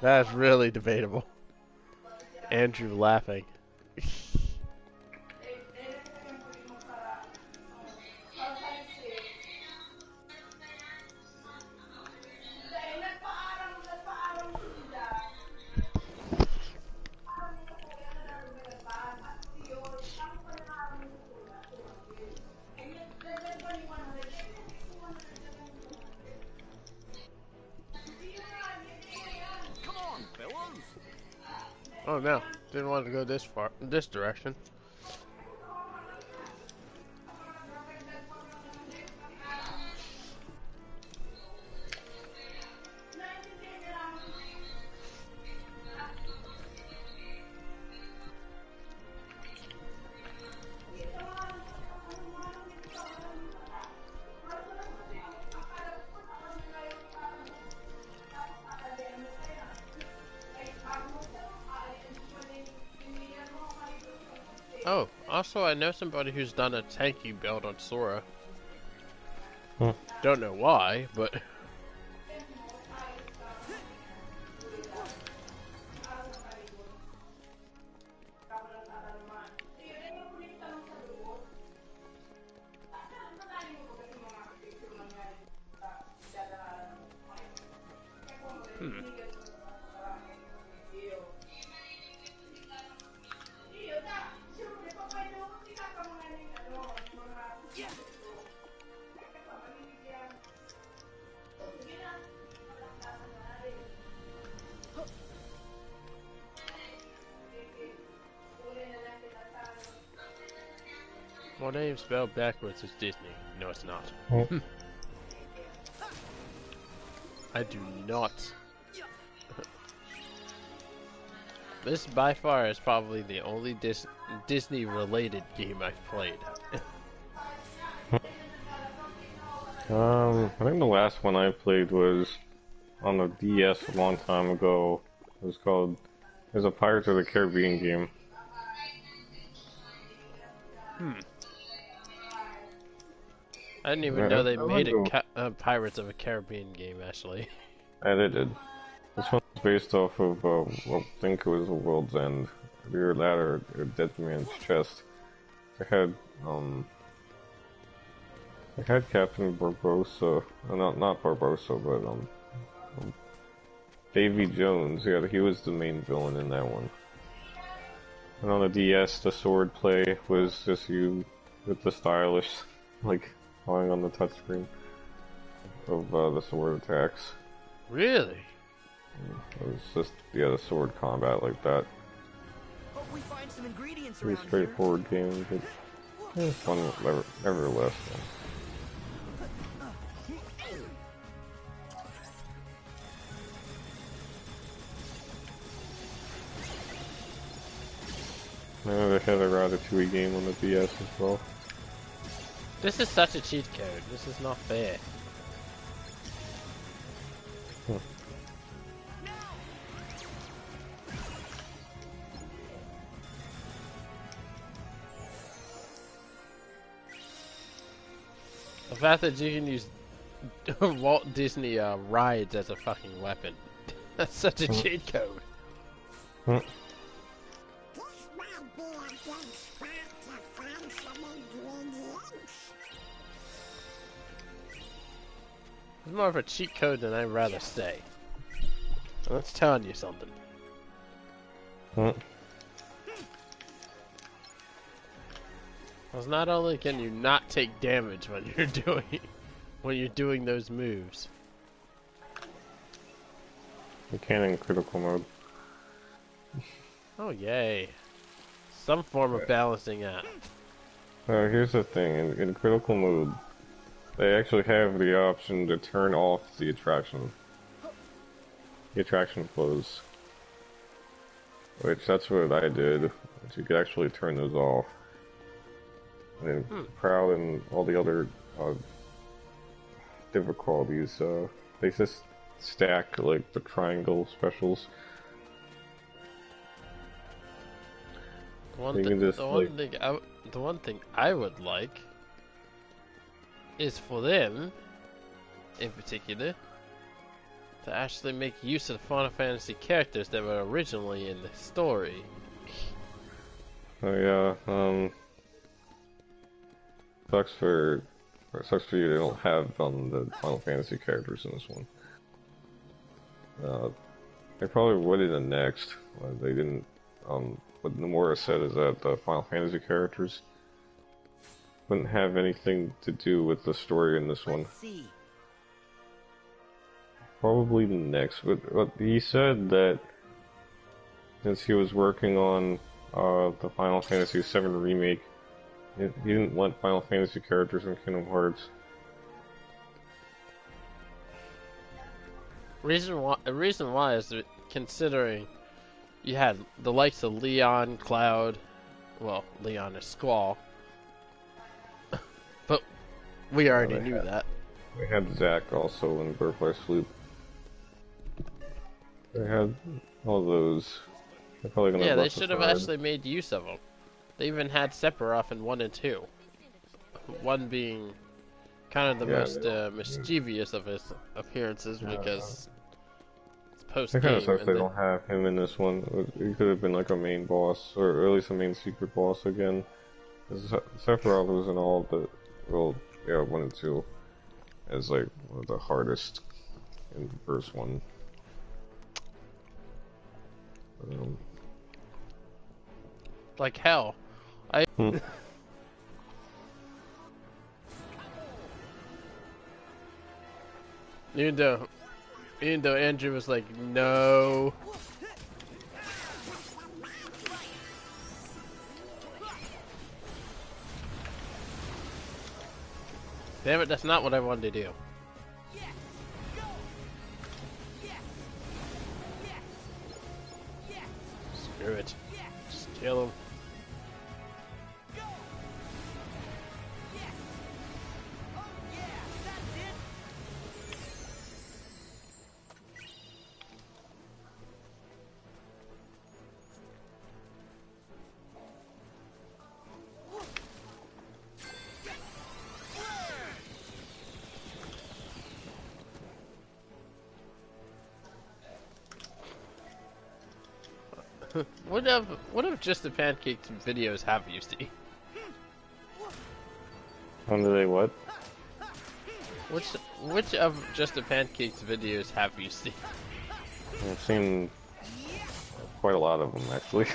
S2: That's really debatable. Andrew laughing.
S8: Come on, fellas.
S2: Oh no, didn't want to go this far, this direction. Oh, also I know somebody who's done a tanky build on Sora.
S1: Hmm.
S2: Don't know why, but my name spelled backwards is Disney. No, it's not.
S1: Hmm.
S2: I do not. This by far is probably the only Disney-related game I've played.
S1: I think the last one I played was on the DS a long time ago. It was a Pirates of the Caribbean game.
S2: I didn't even know they made a Pirates of the Caribbean game, actually.
S1: Edited. This one's based off of, I think it was a World's End. Either that or Dead Man's Chest. They had Captain Barbossa, not Barbossa, but Davy Jones. Yeah, he was the main villain in that one. And on the DS, the sword play was just you with the stylish, like, lying on the touchscreen of the sword attacks.
S2: Really?
S1: It was just, yeah, the sword combat like that.
S7: Hope we find some ingredients
S1: Pretty
S7: around
S1: straightforward game, but fun nevertheless. They had a Ratatouille game on the DS as well.
S2: This is such a cheat code. This is not fair. The fact that you can use Walt Disney rides as a fucking weapon. That's such a cheat code.
S1: Hmm.
S2: It's more of a cheat code than I'd rather say. And that's telling you something. Because not only can you not take damage when you're doing those moves,
S1: You can in critical mode.
S2: Oh, yay. Some form of balancing act.
S1: Here's the thing, in critical mode, they actually have the option to turn off the attraction flows. Which, that's what I did, which you could actually turn those off. And then Proud and all the other difficulties, they just stack like the triangle specials.
S2: The one thing I would like is for them, in particular, to actually make use of the Final Fantasy characters that were originally in the story.
S1: Oh yeah, sucks for you they don't have the Final Fantasy characters in this one. They probably would in the next. They didn't. What Nomura said is that the Final Fantasy characters wouldn't have anything to do with the story in this one. Probably the next, but he said that since he was working on the Final Fantasy VII remake, he didn't want Final Fantasy characters in Kingdom Hearts.
S2: The reason why is that considering you had the likes of Leon, Cloud, well, Leon is Squall, but we already knew that.
S1: They had Zack also in Butterfly Sloop. They had all those. They're probably gonna
S2: they should have actually made use of them. They even had Sephiroth in 1 and 2. 1 being kind of the most mischievous of his appearances because it's post-game.
S1: It kind of sucks they don't have him in this one. He could have been like a main boss, or at least a main secret boss again. Sephiroth was in all the, 1 and 2 as like one of the hardest in the first one.
S2: Like hell. Even though Andrew was like, no. Damn it, that's not what I wanted to do. Screw it. Just kill him. What if Just the Pancakes videos have you see?
S1: Under they what?
S2: Which of Just the Pancakes videos have you seen?
S1: I've seen quite a lot of them actually.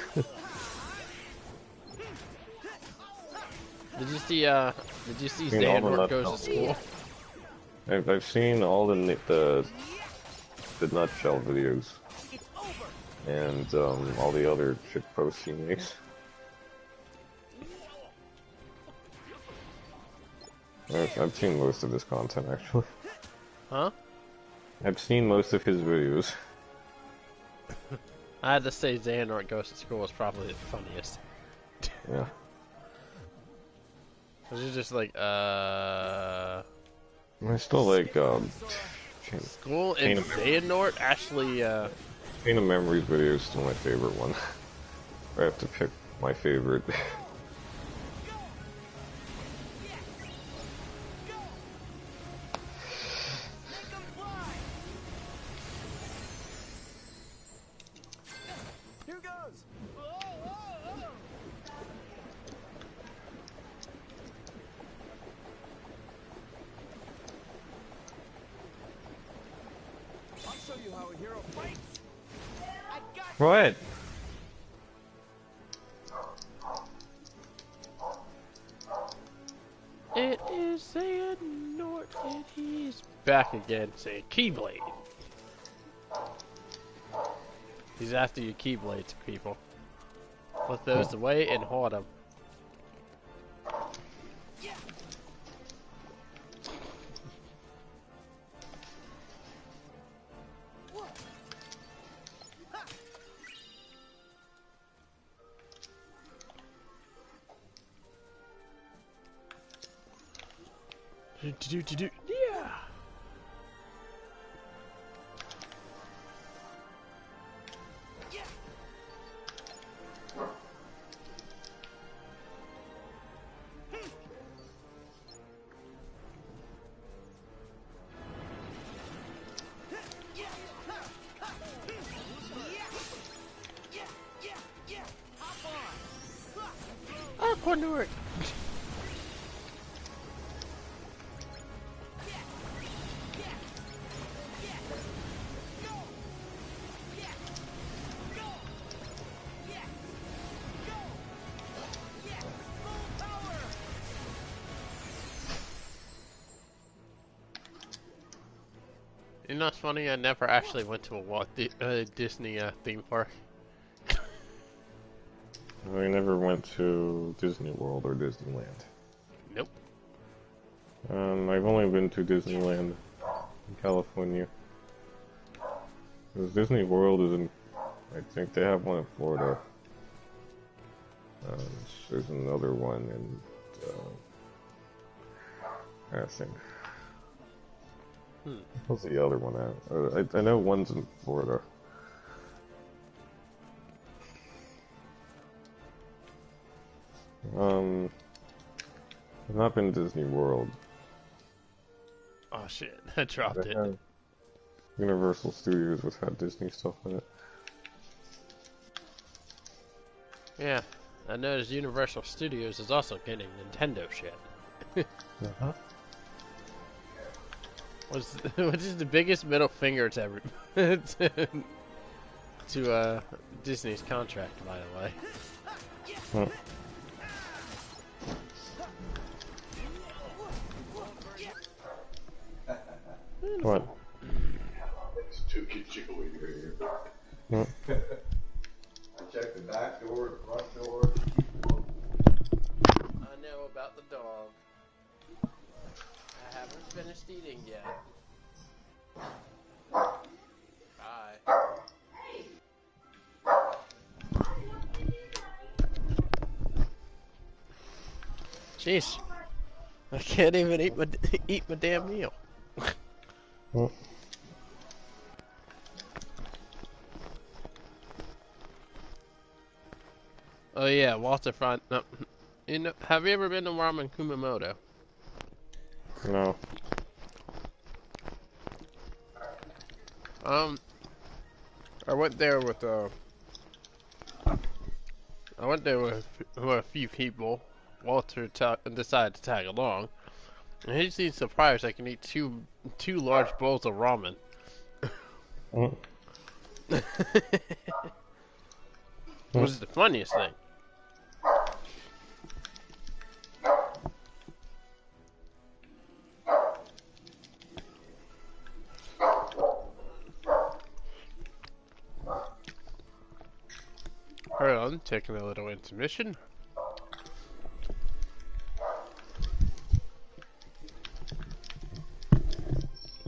S2: Did you see Xehanort Goes to School?
S1: I've seen all the nutshell videos. And all the other shit posts he makes. I've seen most of his content actually.
S2: Huh?
S1: I've seen most of his videos.
S2: I had to say Xehanort Goes to School was probably the funniest.
S1: Yeah.
S2: Cause you're just like,
S1: I still like
S2: School and Xehanort actually
S1: Chain of Memories video is still my favorite one. I have to pick my favorite.
S7: Here goes. I'll show you how a hero fights.
S1: What?
S2: It is Xehanort and he's back again saying Keyblade. He's after your keyblades, people. Put those away and hoard them. Yeah. I couldn't do it. You know what's funny? I never actually went to a Disney theme park.
S1: I never went to Disney World or Disneyland.
S2: Nope.
S1: I've only been to Disneyland in California. Because Disney World is in, I think they have one in Florida. There's another one in, I think. What's the other one at? I know one's in Florida. I've not been to Disney World.
S2: Oh shit, I dropped it.
S1: Universal Studios, which had Disney stuff in it.
S2: Yeah, I noticed Universal Studios is also getting Nintendo shit. Which is the biggest middle finger to ever to Disney's contract, by the way.
S1: What?
S9: It's too jiggly here. I checked the back door, the front door.
S2: I know about the dog. I haven't finished eating yet. Bye. Jeez, I can't even eat my damn meal. Oh yeah, Walter Front. No, you know, have you ever been to Ramen Kumamoto?
S1: No.
S2: I went there with a few people. Walter decided to tag along, and he seemed surprised I can eat two large bowls of ramen. Which is the funniest thing. Hold on, taking a little intermission.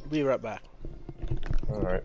S2: Be right back.
S1: Alright.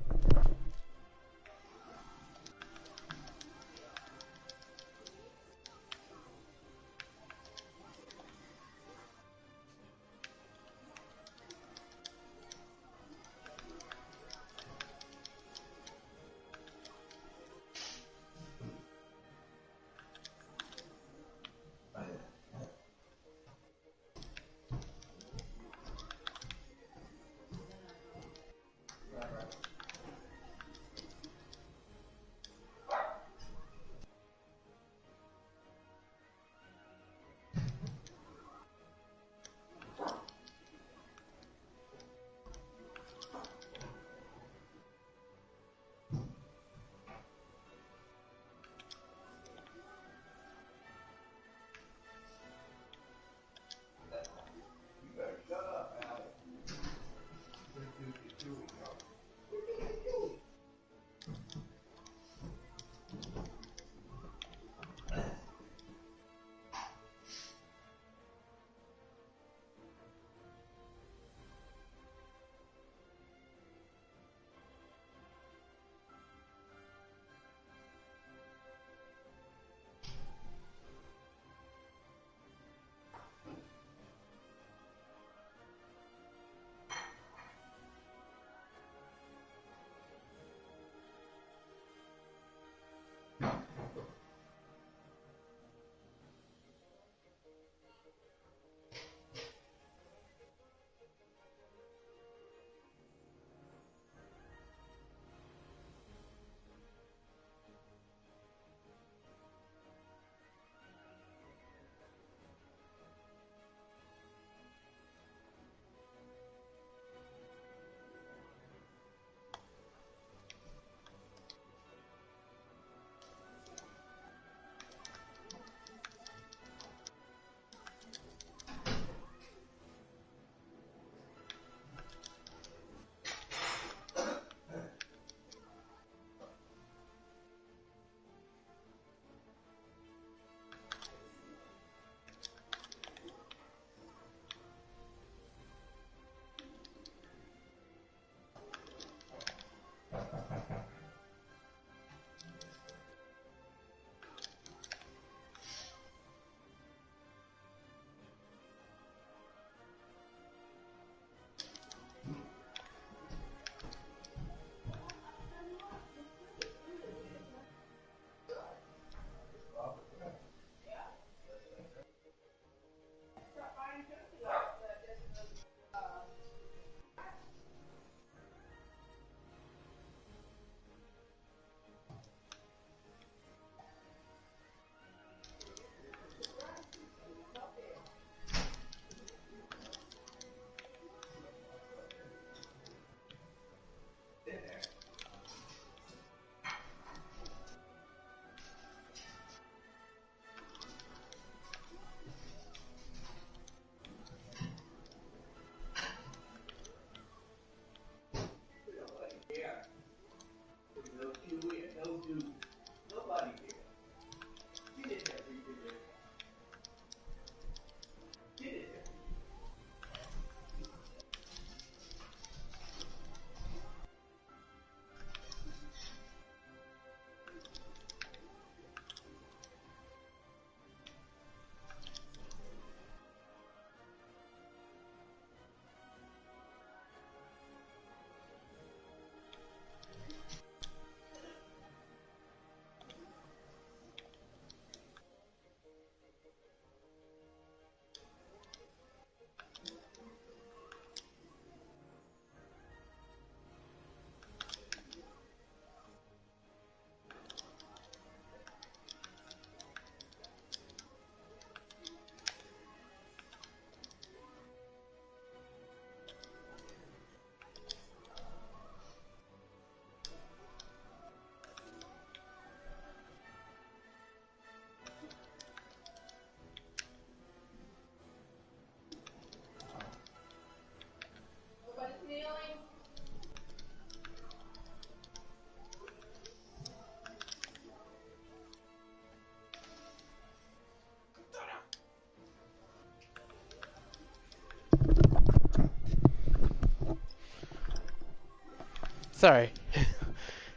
S2: Sorry.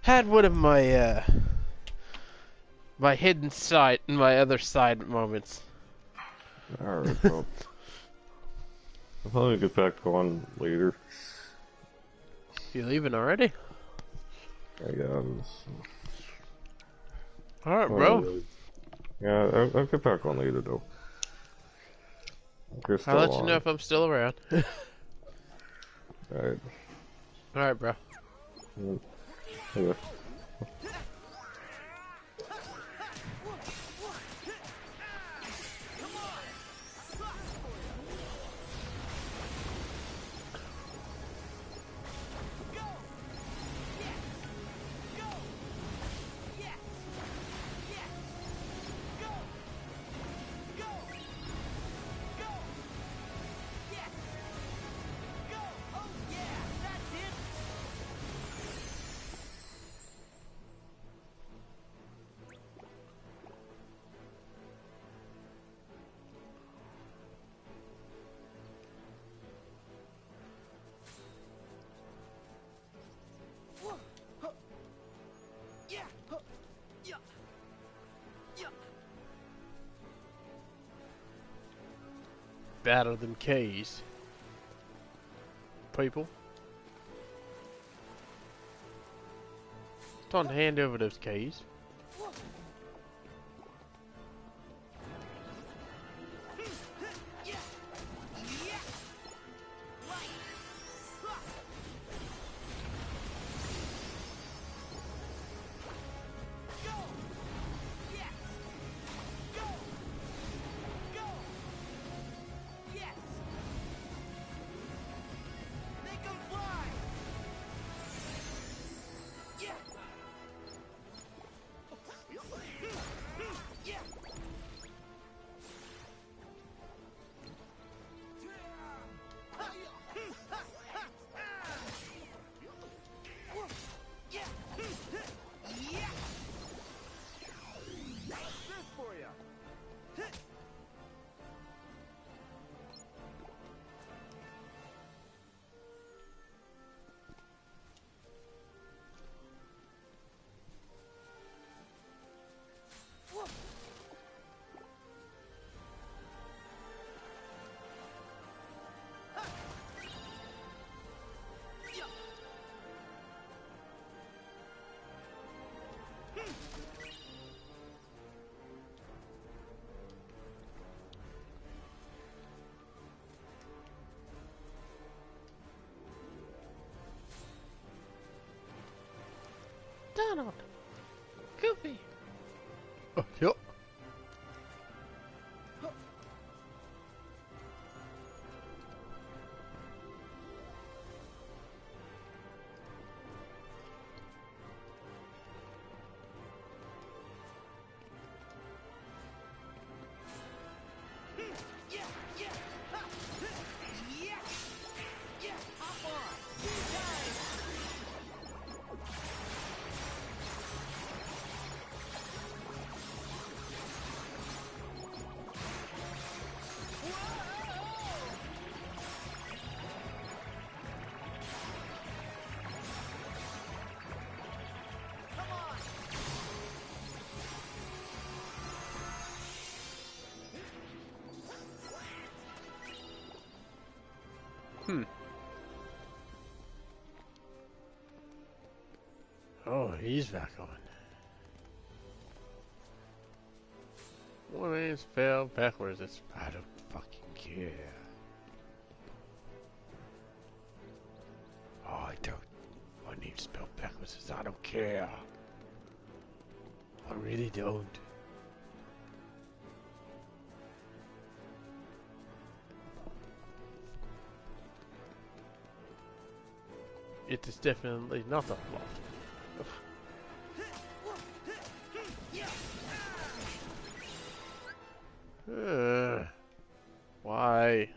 S2: Had one of my my hidden side, my other side moments.
S1: Alright, well. I'll probably get back on later.
S2: You leaving already? Alright, bro.
S1: Yeah, I'll get back on later though.
S2: I'll let you know if I'm still around.
S1: Alright.
S2: Alright, bro.
S1: Yeah.
S2: Battle them keys. People. Don't hand over those keys. Donald! Goofy! Oh, yep. Oh, he's back on. One aim fell backwards. I don't fucking care. Oh, I don't. One name spelled backwards. I don't care. I really don't. It is definitely not a plot. Why?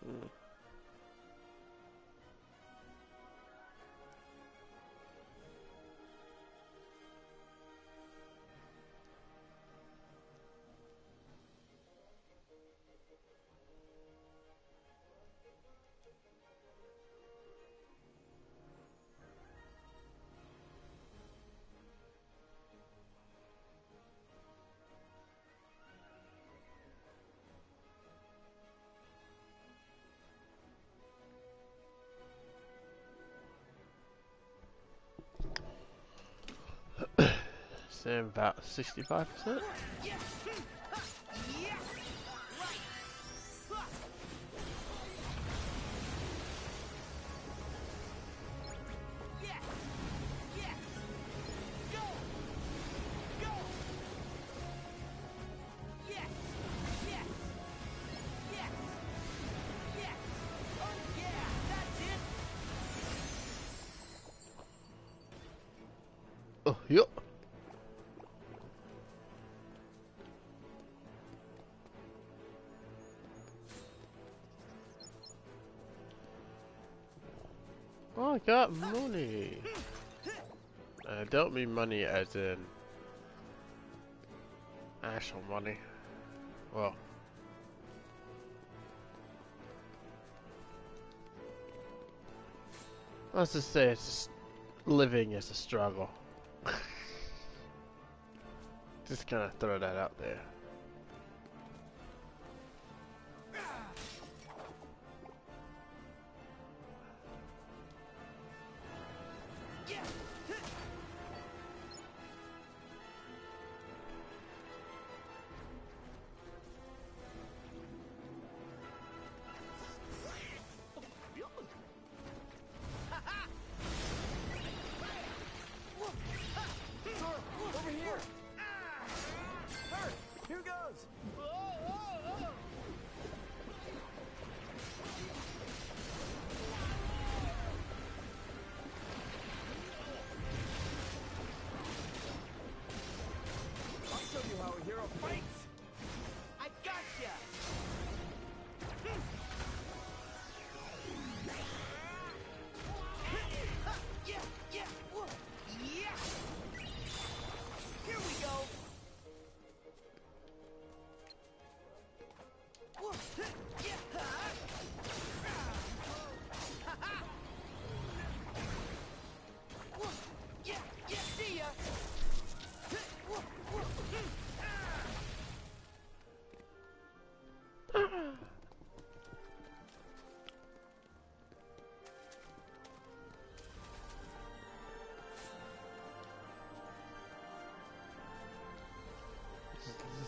S2: Mm. Say about 65%. Oh, yep. Oh, I got money. I don't mean money as in actual money. Well, let's just say it's just living is a struggle. Just gonna throw that out there.
S7: Over here! Hurt! Here goes! I'll show you how a hero fights! I gotcha! Here we go! See ya!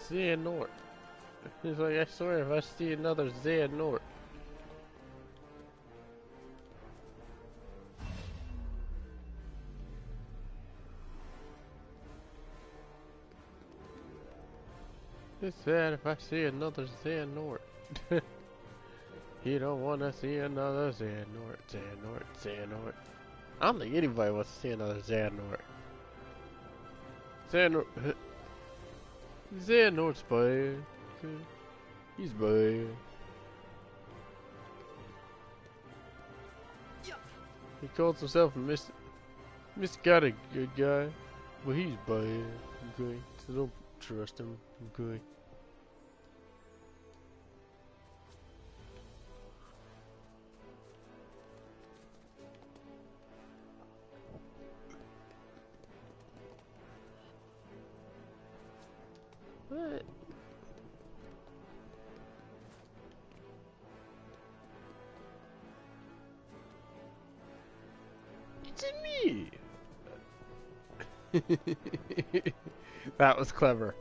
S2: Xehanort. He's like, I swear if I see another Xehanort. He said if I see another Xehanort. You don't want to see another Xehanort, Xehanort, Xehanort. I don't think anybody wants to see another Xehanort. Xehanort. Xehanort's bad. He's bad. He calls himself a misguided good guy, but he's bad. Okay, so don't trust him. Okay. What? It's me. That was clever.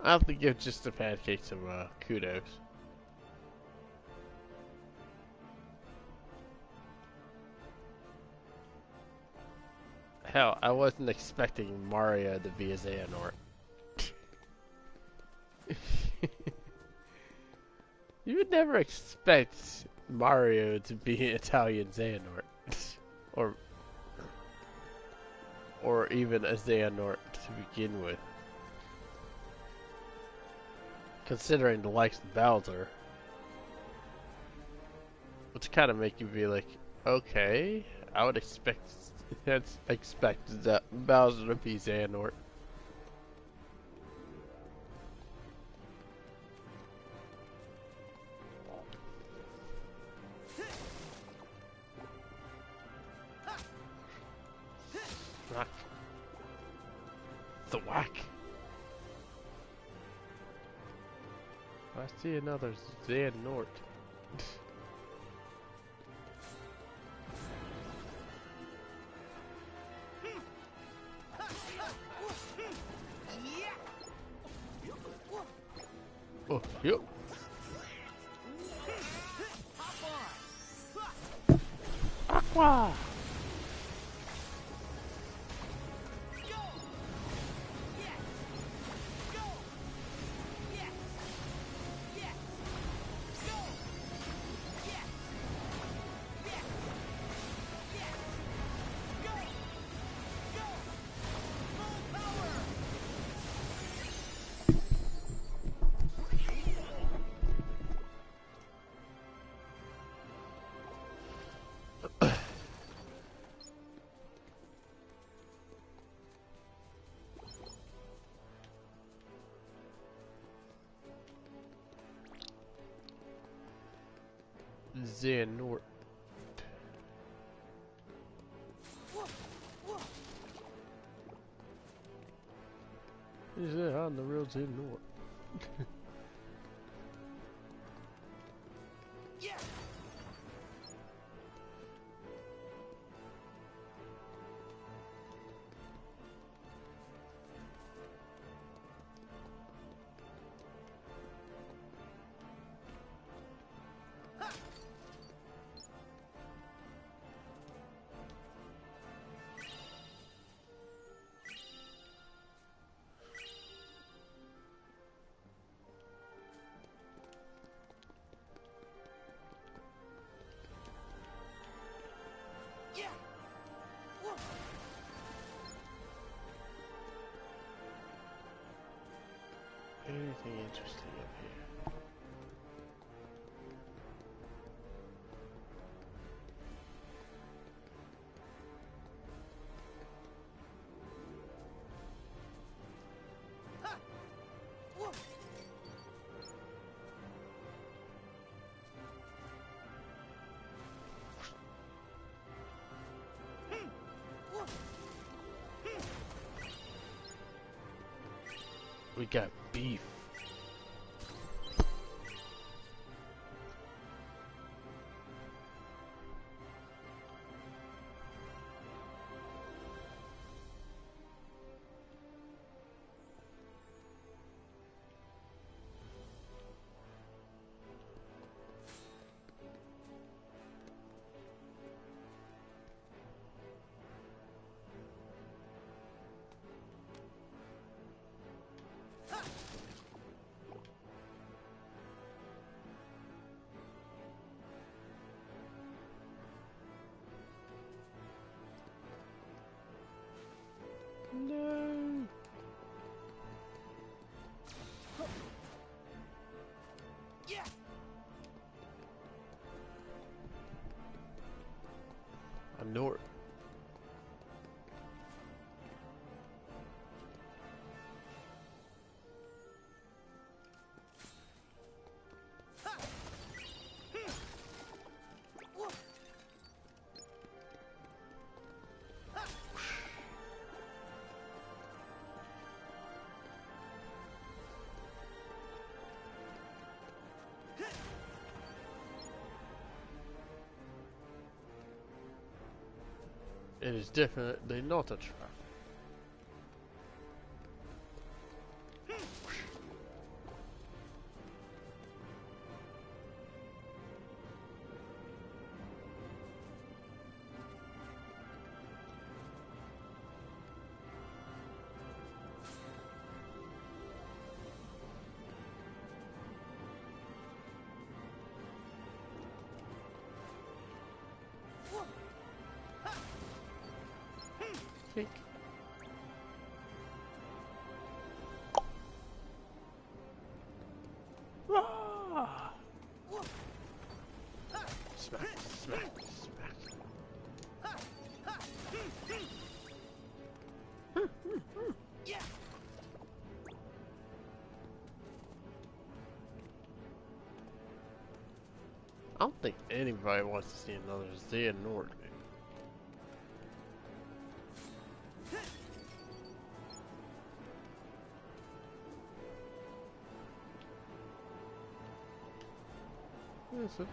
S2: I have to give just the pancake some kudos. Hell, I wasn't expecting Mario to be a Xehanort. You would never expect Mario to be an Italian Xehanort. or even a Xehanort to begin with. considering the likes of Bowser, which kind of make you be like, okay, I would expect that Bowser to be Xehanort. Knock. The whack. I see another Xehanort. Oh, yep. Aqua! Xehanort. Is that on the real Xehanort? Anything interesting up here? We got beef. No. I know it. It is definitely not a trap. Think. don't think anybody wants to see another Xehanort. Yes, it is.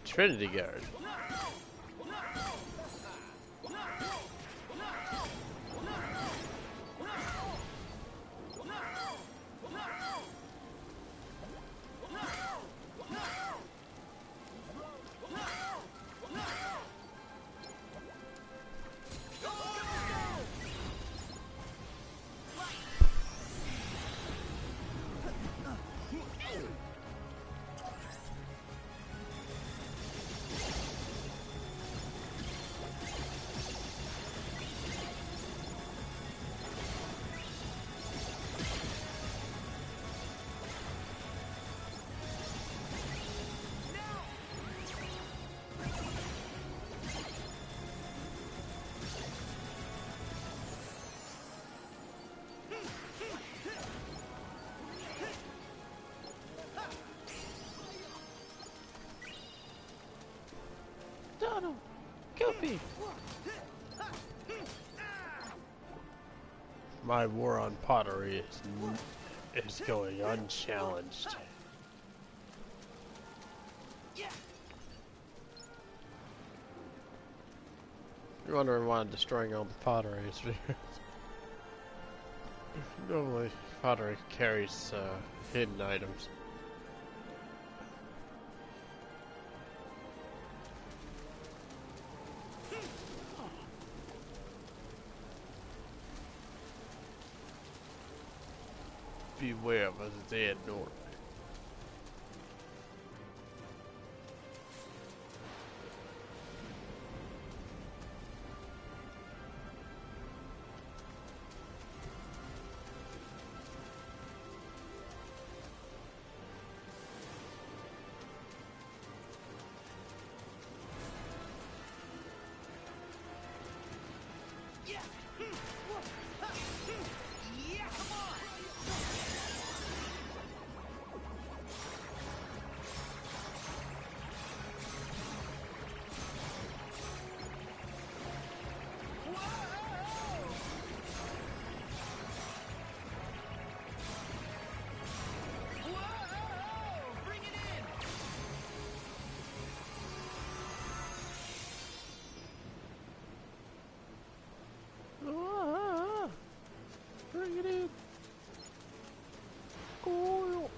S2: Trinity Guard. Donald! Goofy! My war on pottery is going unchallenged. You're wondering why I'm destroying all the pottery. Normally, pottery carries hidden items. Beware of a Xehanort. Bring it in. Coil.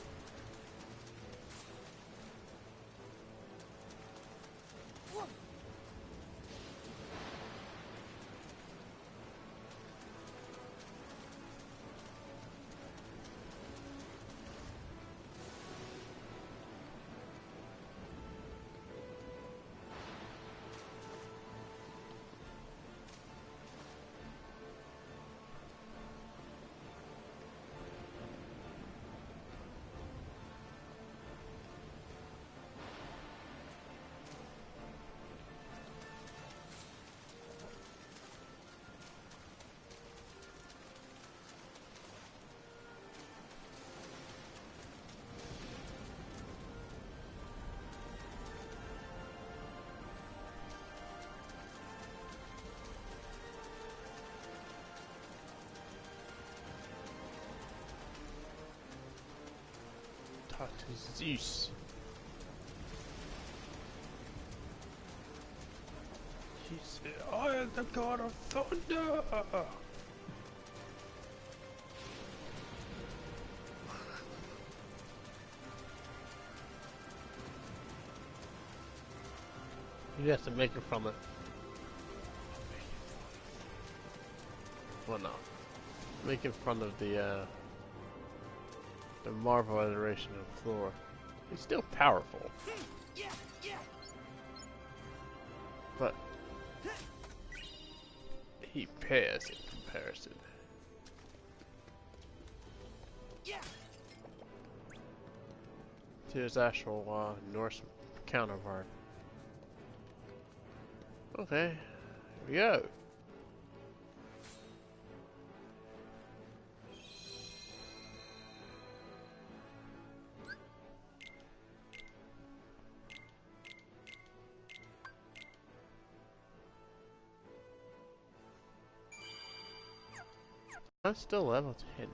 S2: Talk to Zeus. He said, I am the god of thunder. You have to make it from it. Well, no. Make it in front of the Marvel iteration of Floor. He's still powerful. But he pales in comparison. To his actual Norse counterpart. Okay, here we go. I'm still level 10.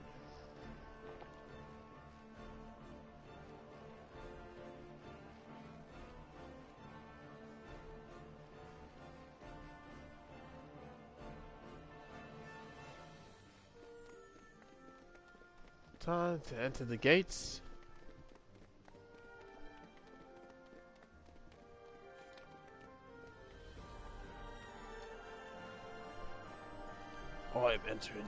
S2: Time to enter the gates. I'm entering.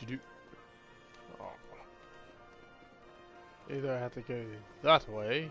S2: Do. Oh. Either I have to go that way.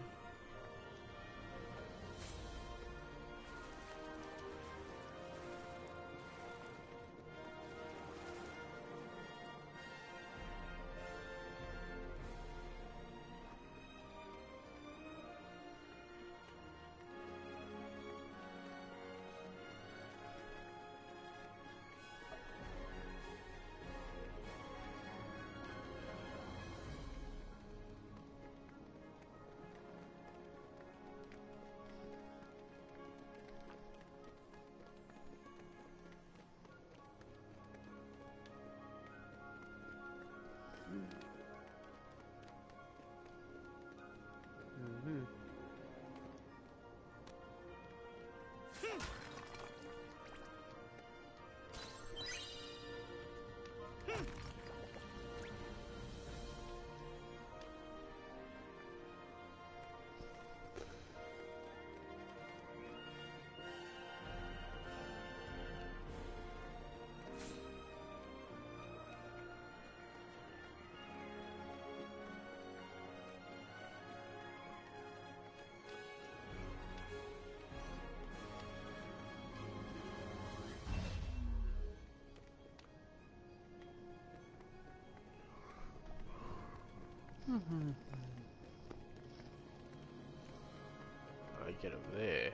S2: I get over there.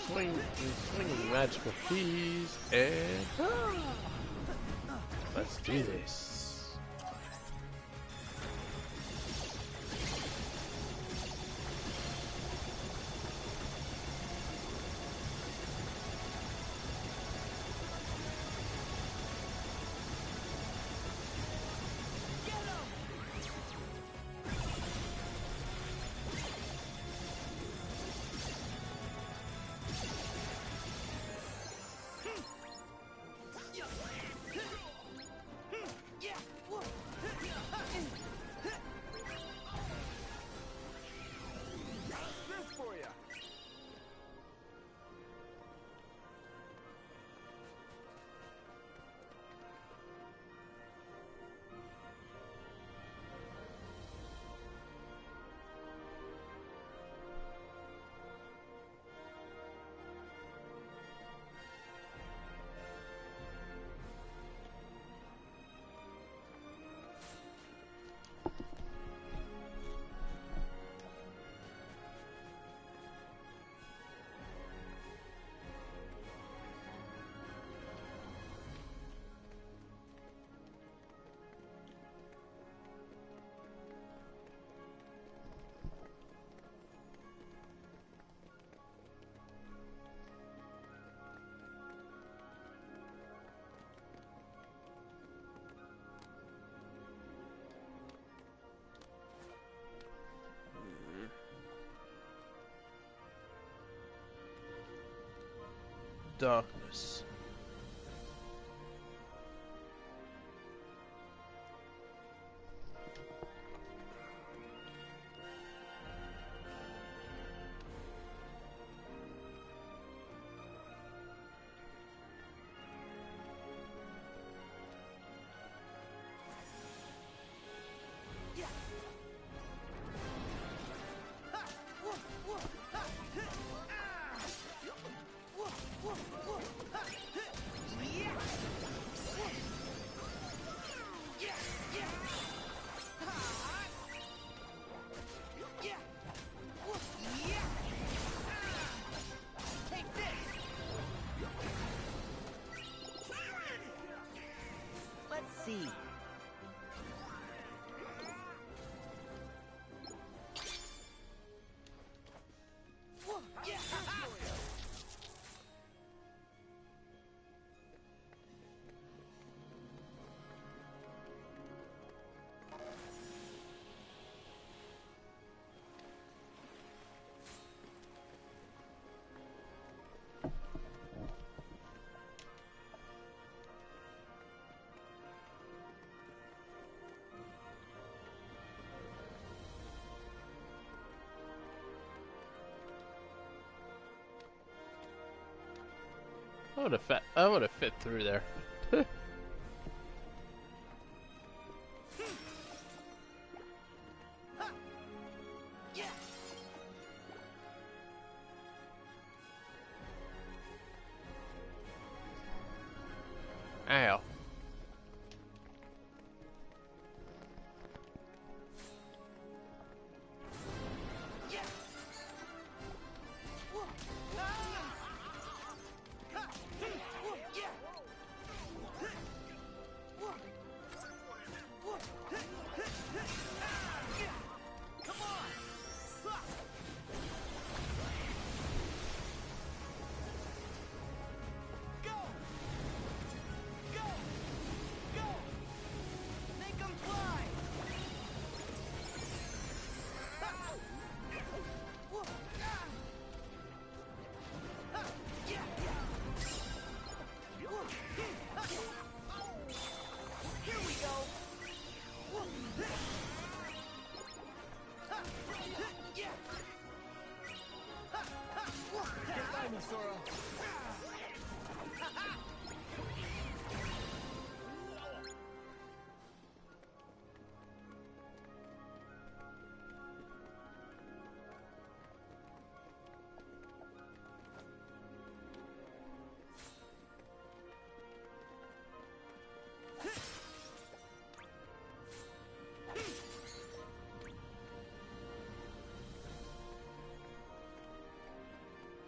S2: Swinging magical keys, and let's do this. Darkness.
S10: Let's see.
S2: I would have fit through there. Ow.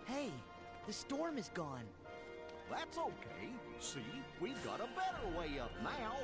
S10: Hey, the storm is gone.
S8: That's okay. See, we've got a better way up now.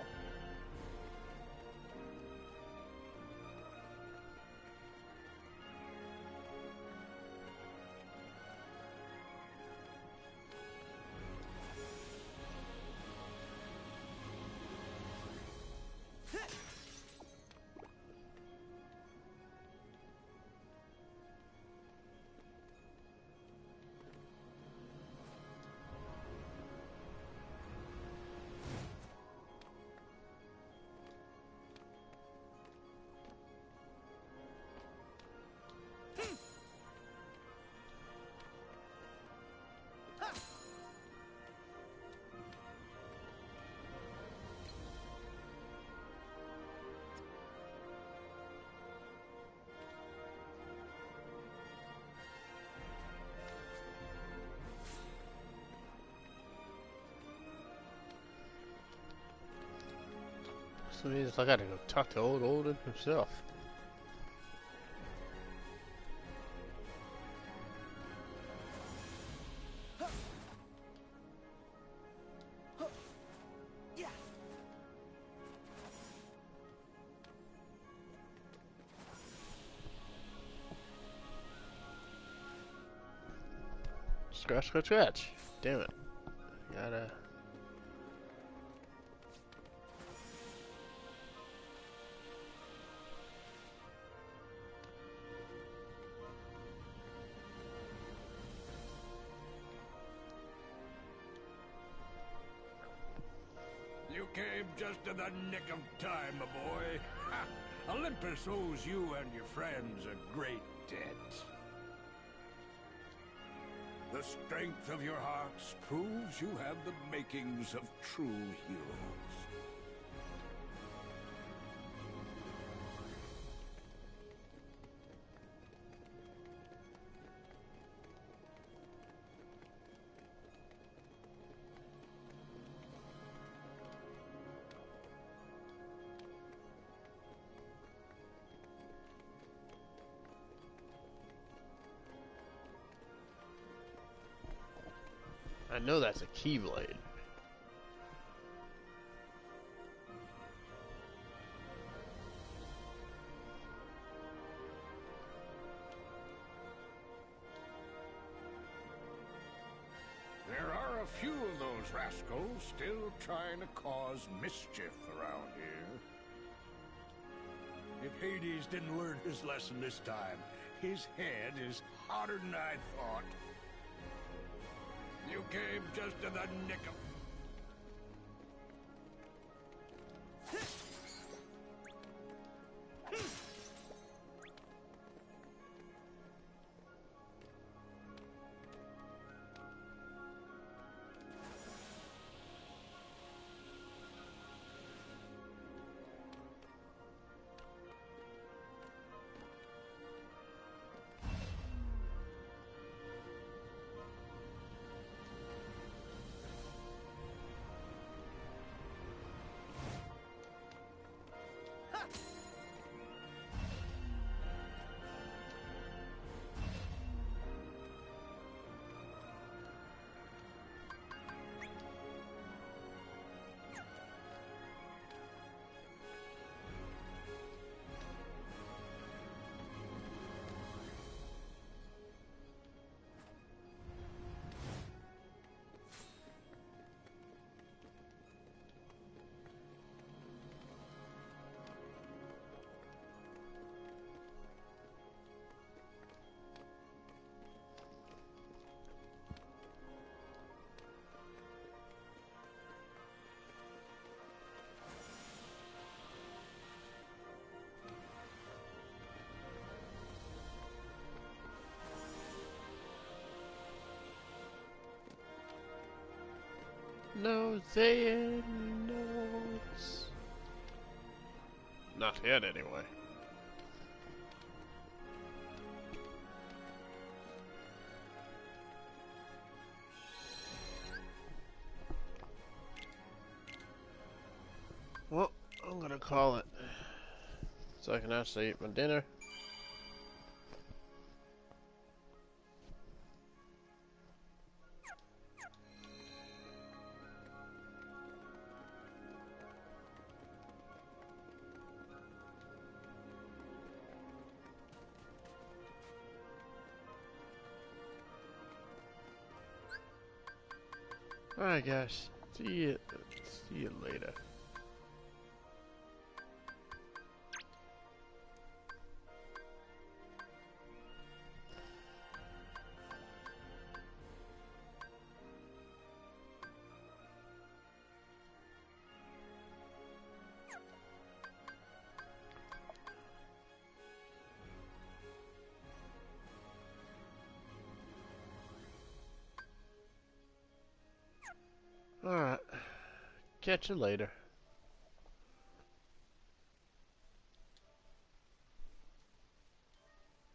S2: So means I gotta go talk to old Odin himself. Scratch, scratch, scratch. Damn it. Gotta...
S11: You came just in the nick of time, my boy. Ha! Olympus owes you and your friends a great debt. The strength of your hearts proves you have the makings of true heroes.
S2: I know that's a Keyblade.
S11: There are a few of those rascals still trying to cause mischief around here. If Hades didn't learn his lesson this time, his head is hotter than I thought. You came just in the nick of...
S2: No Xehanorts. Not yet, anyway. Well, I'm gonna call it so I can actually eat my dinner. Alright guys, see you later. Alright, catch you later.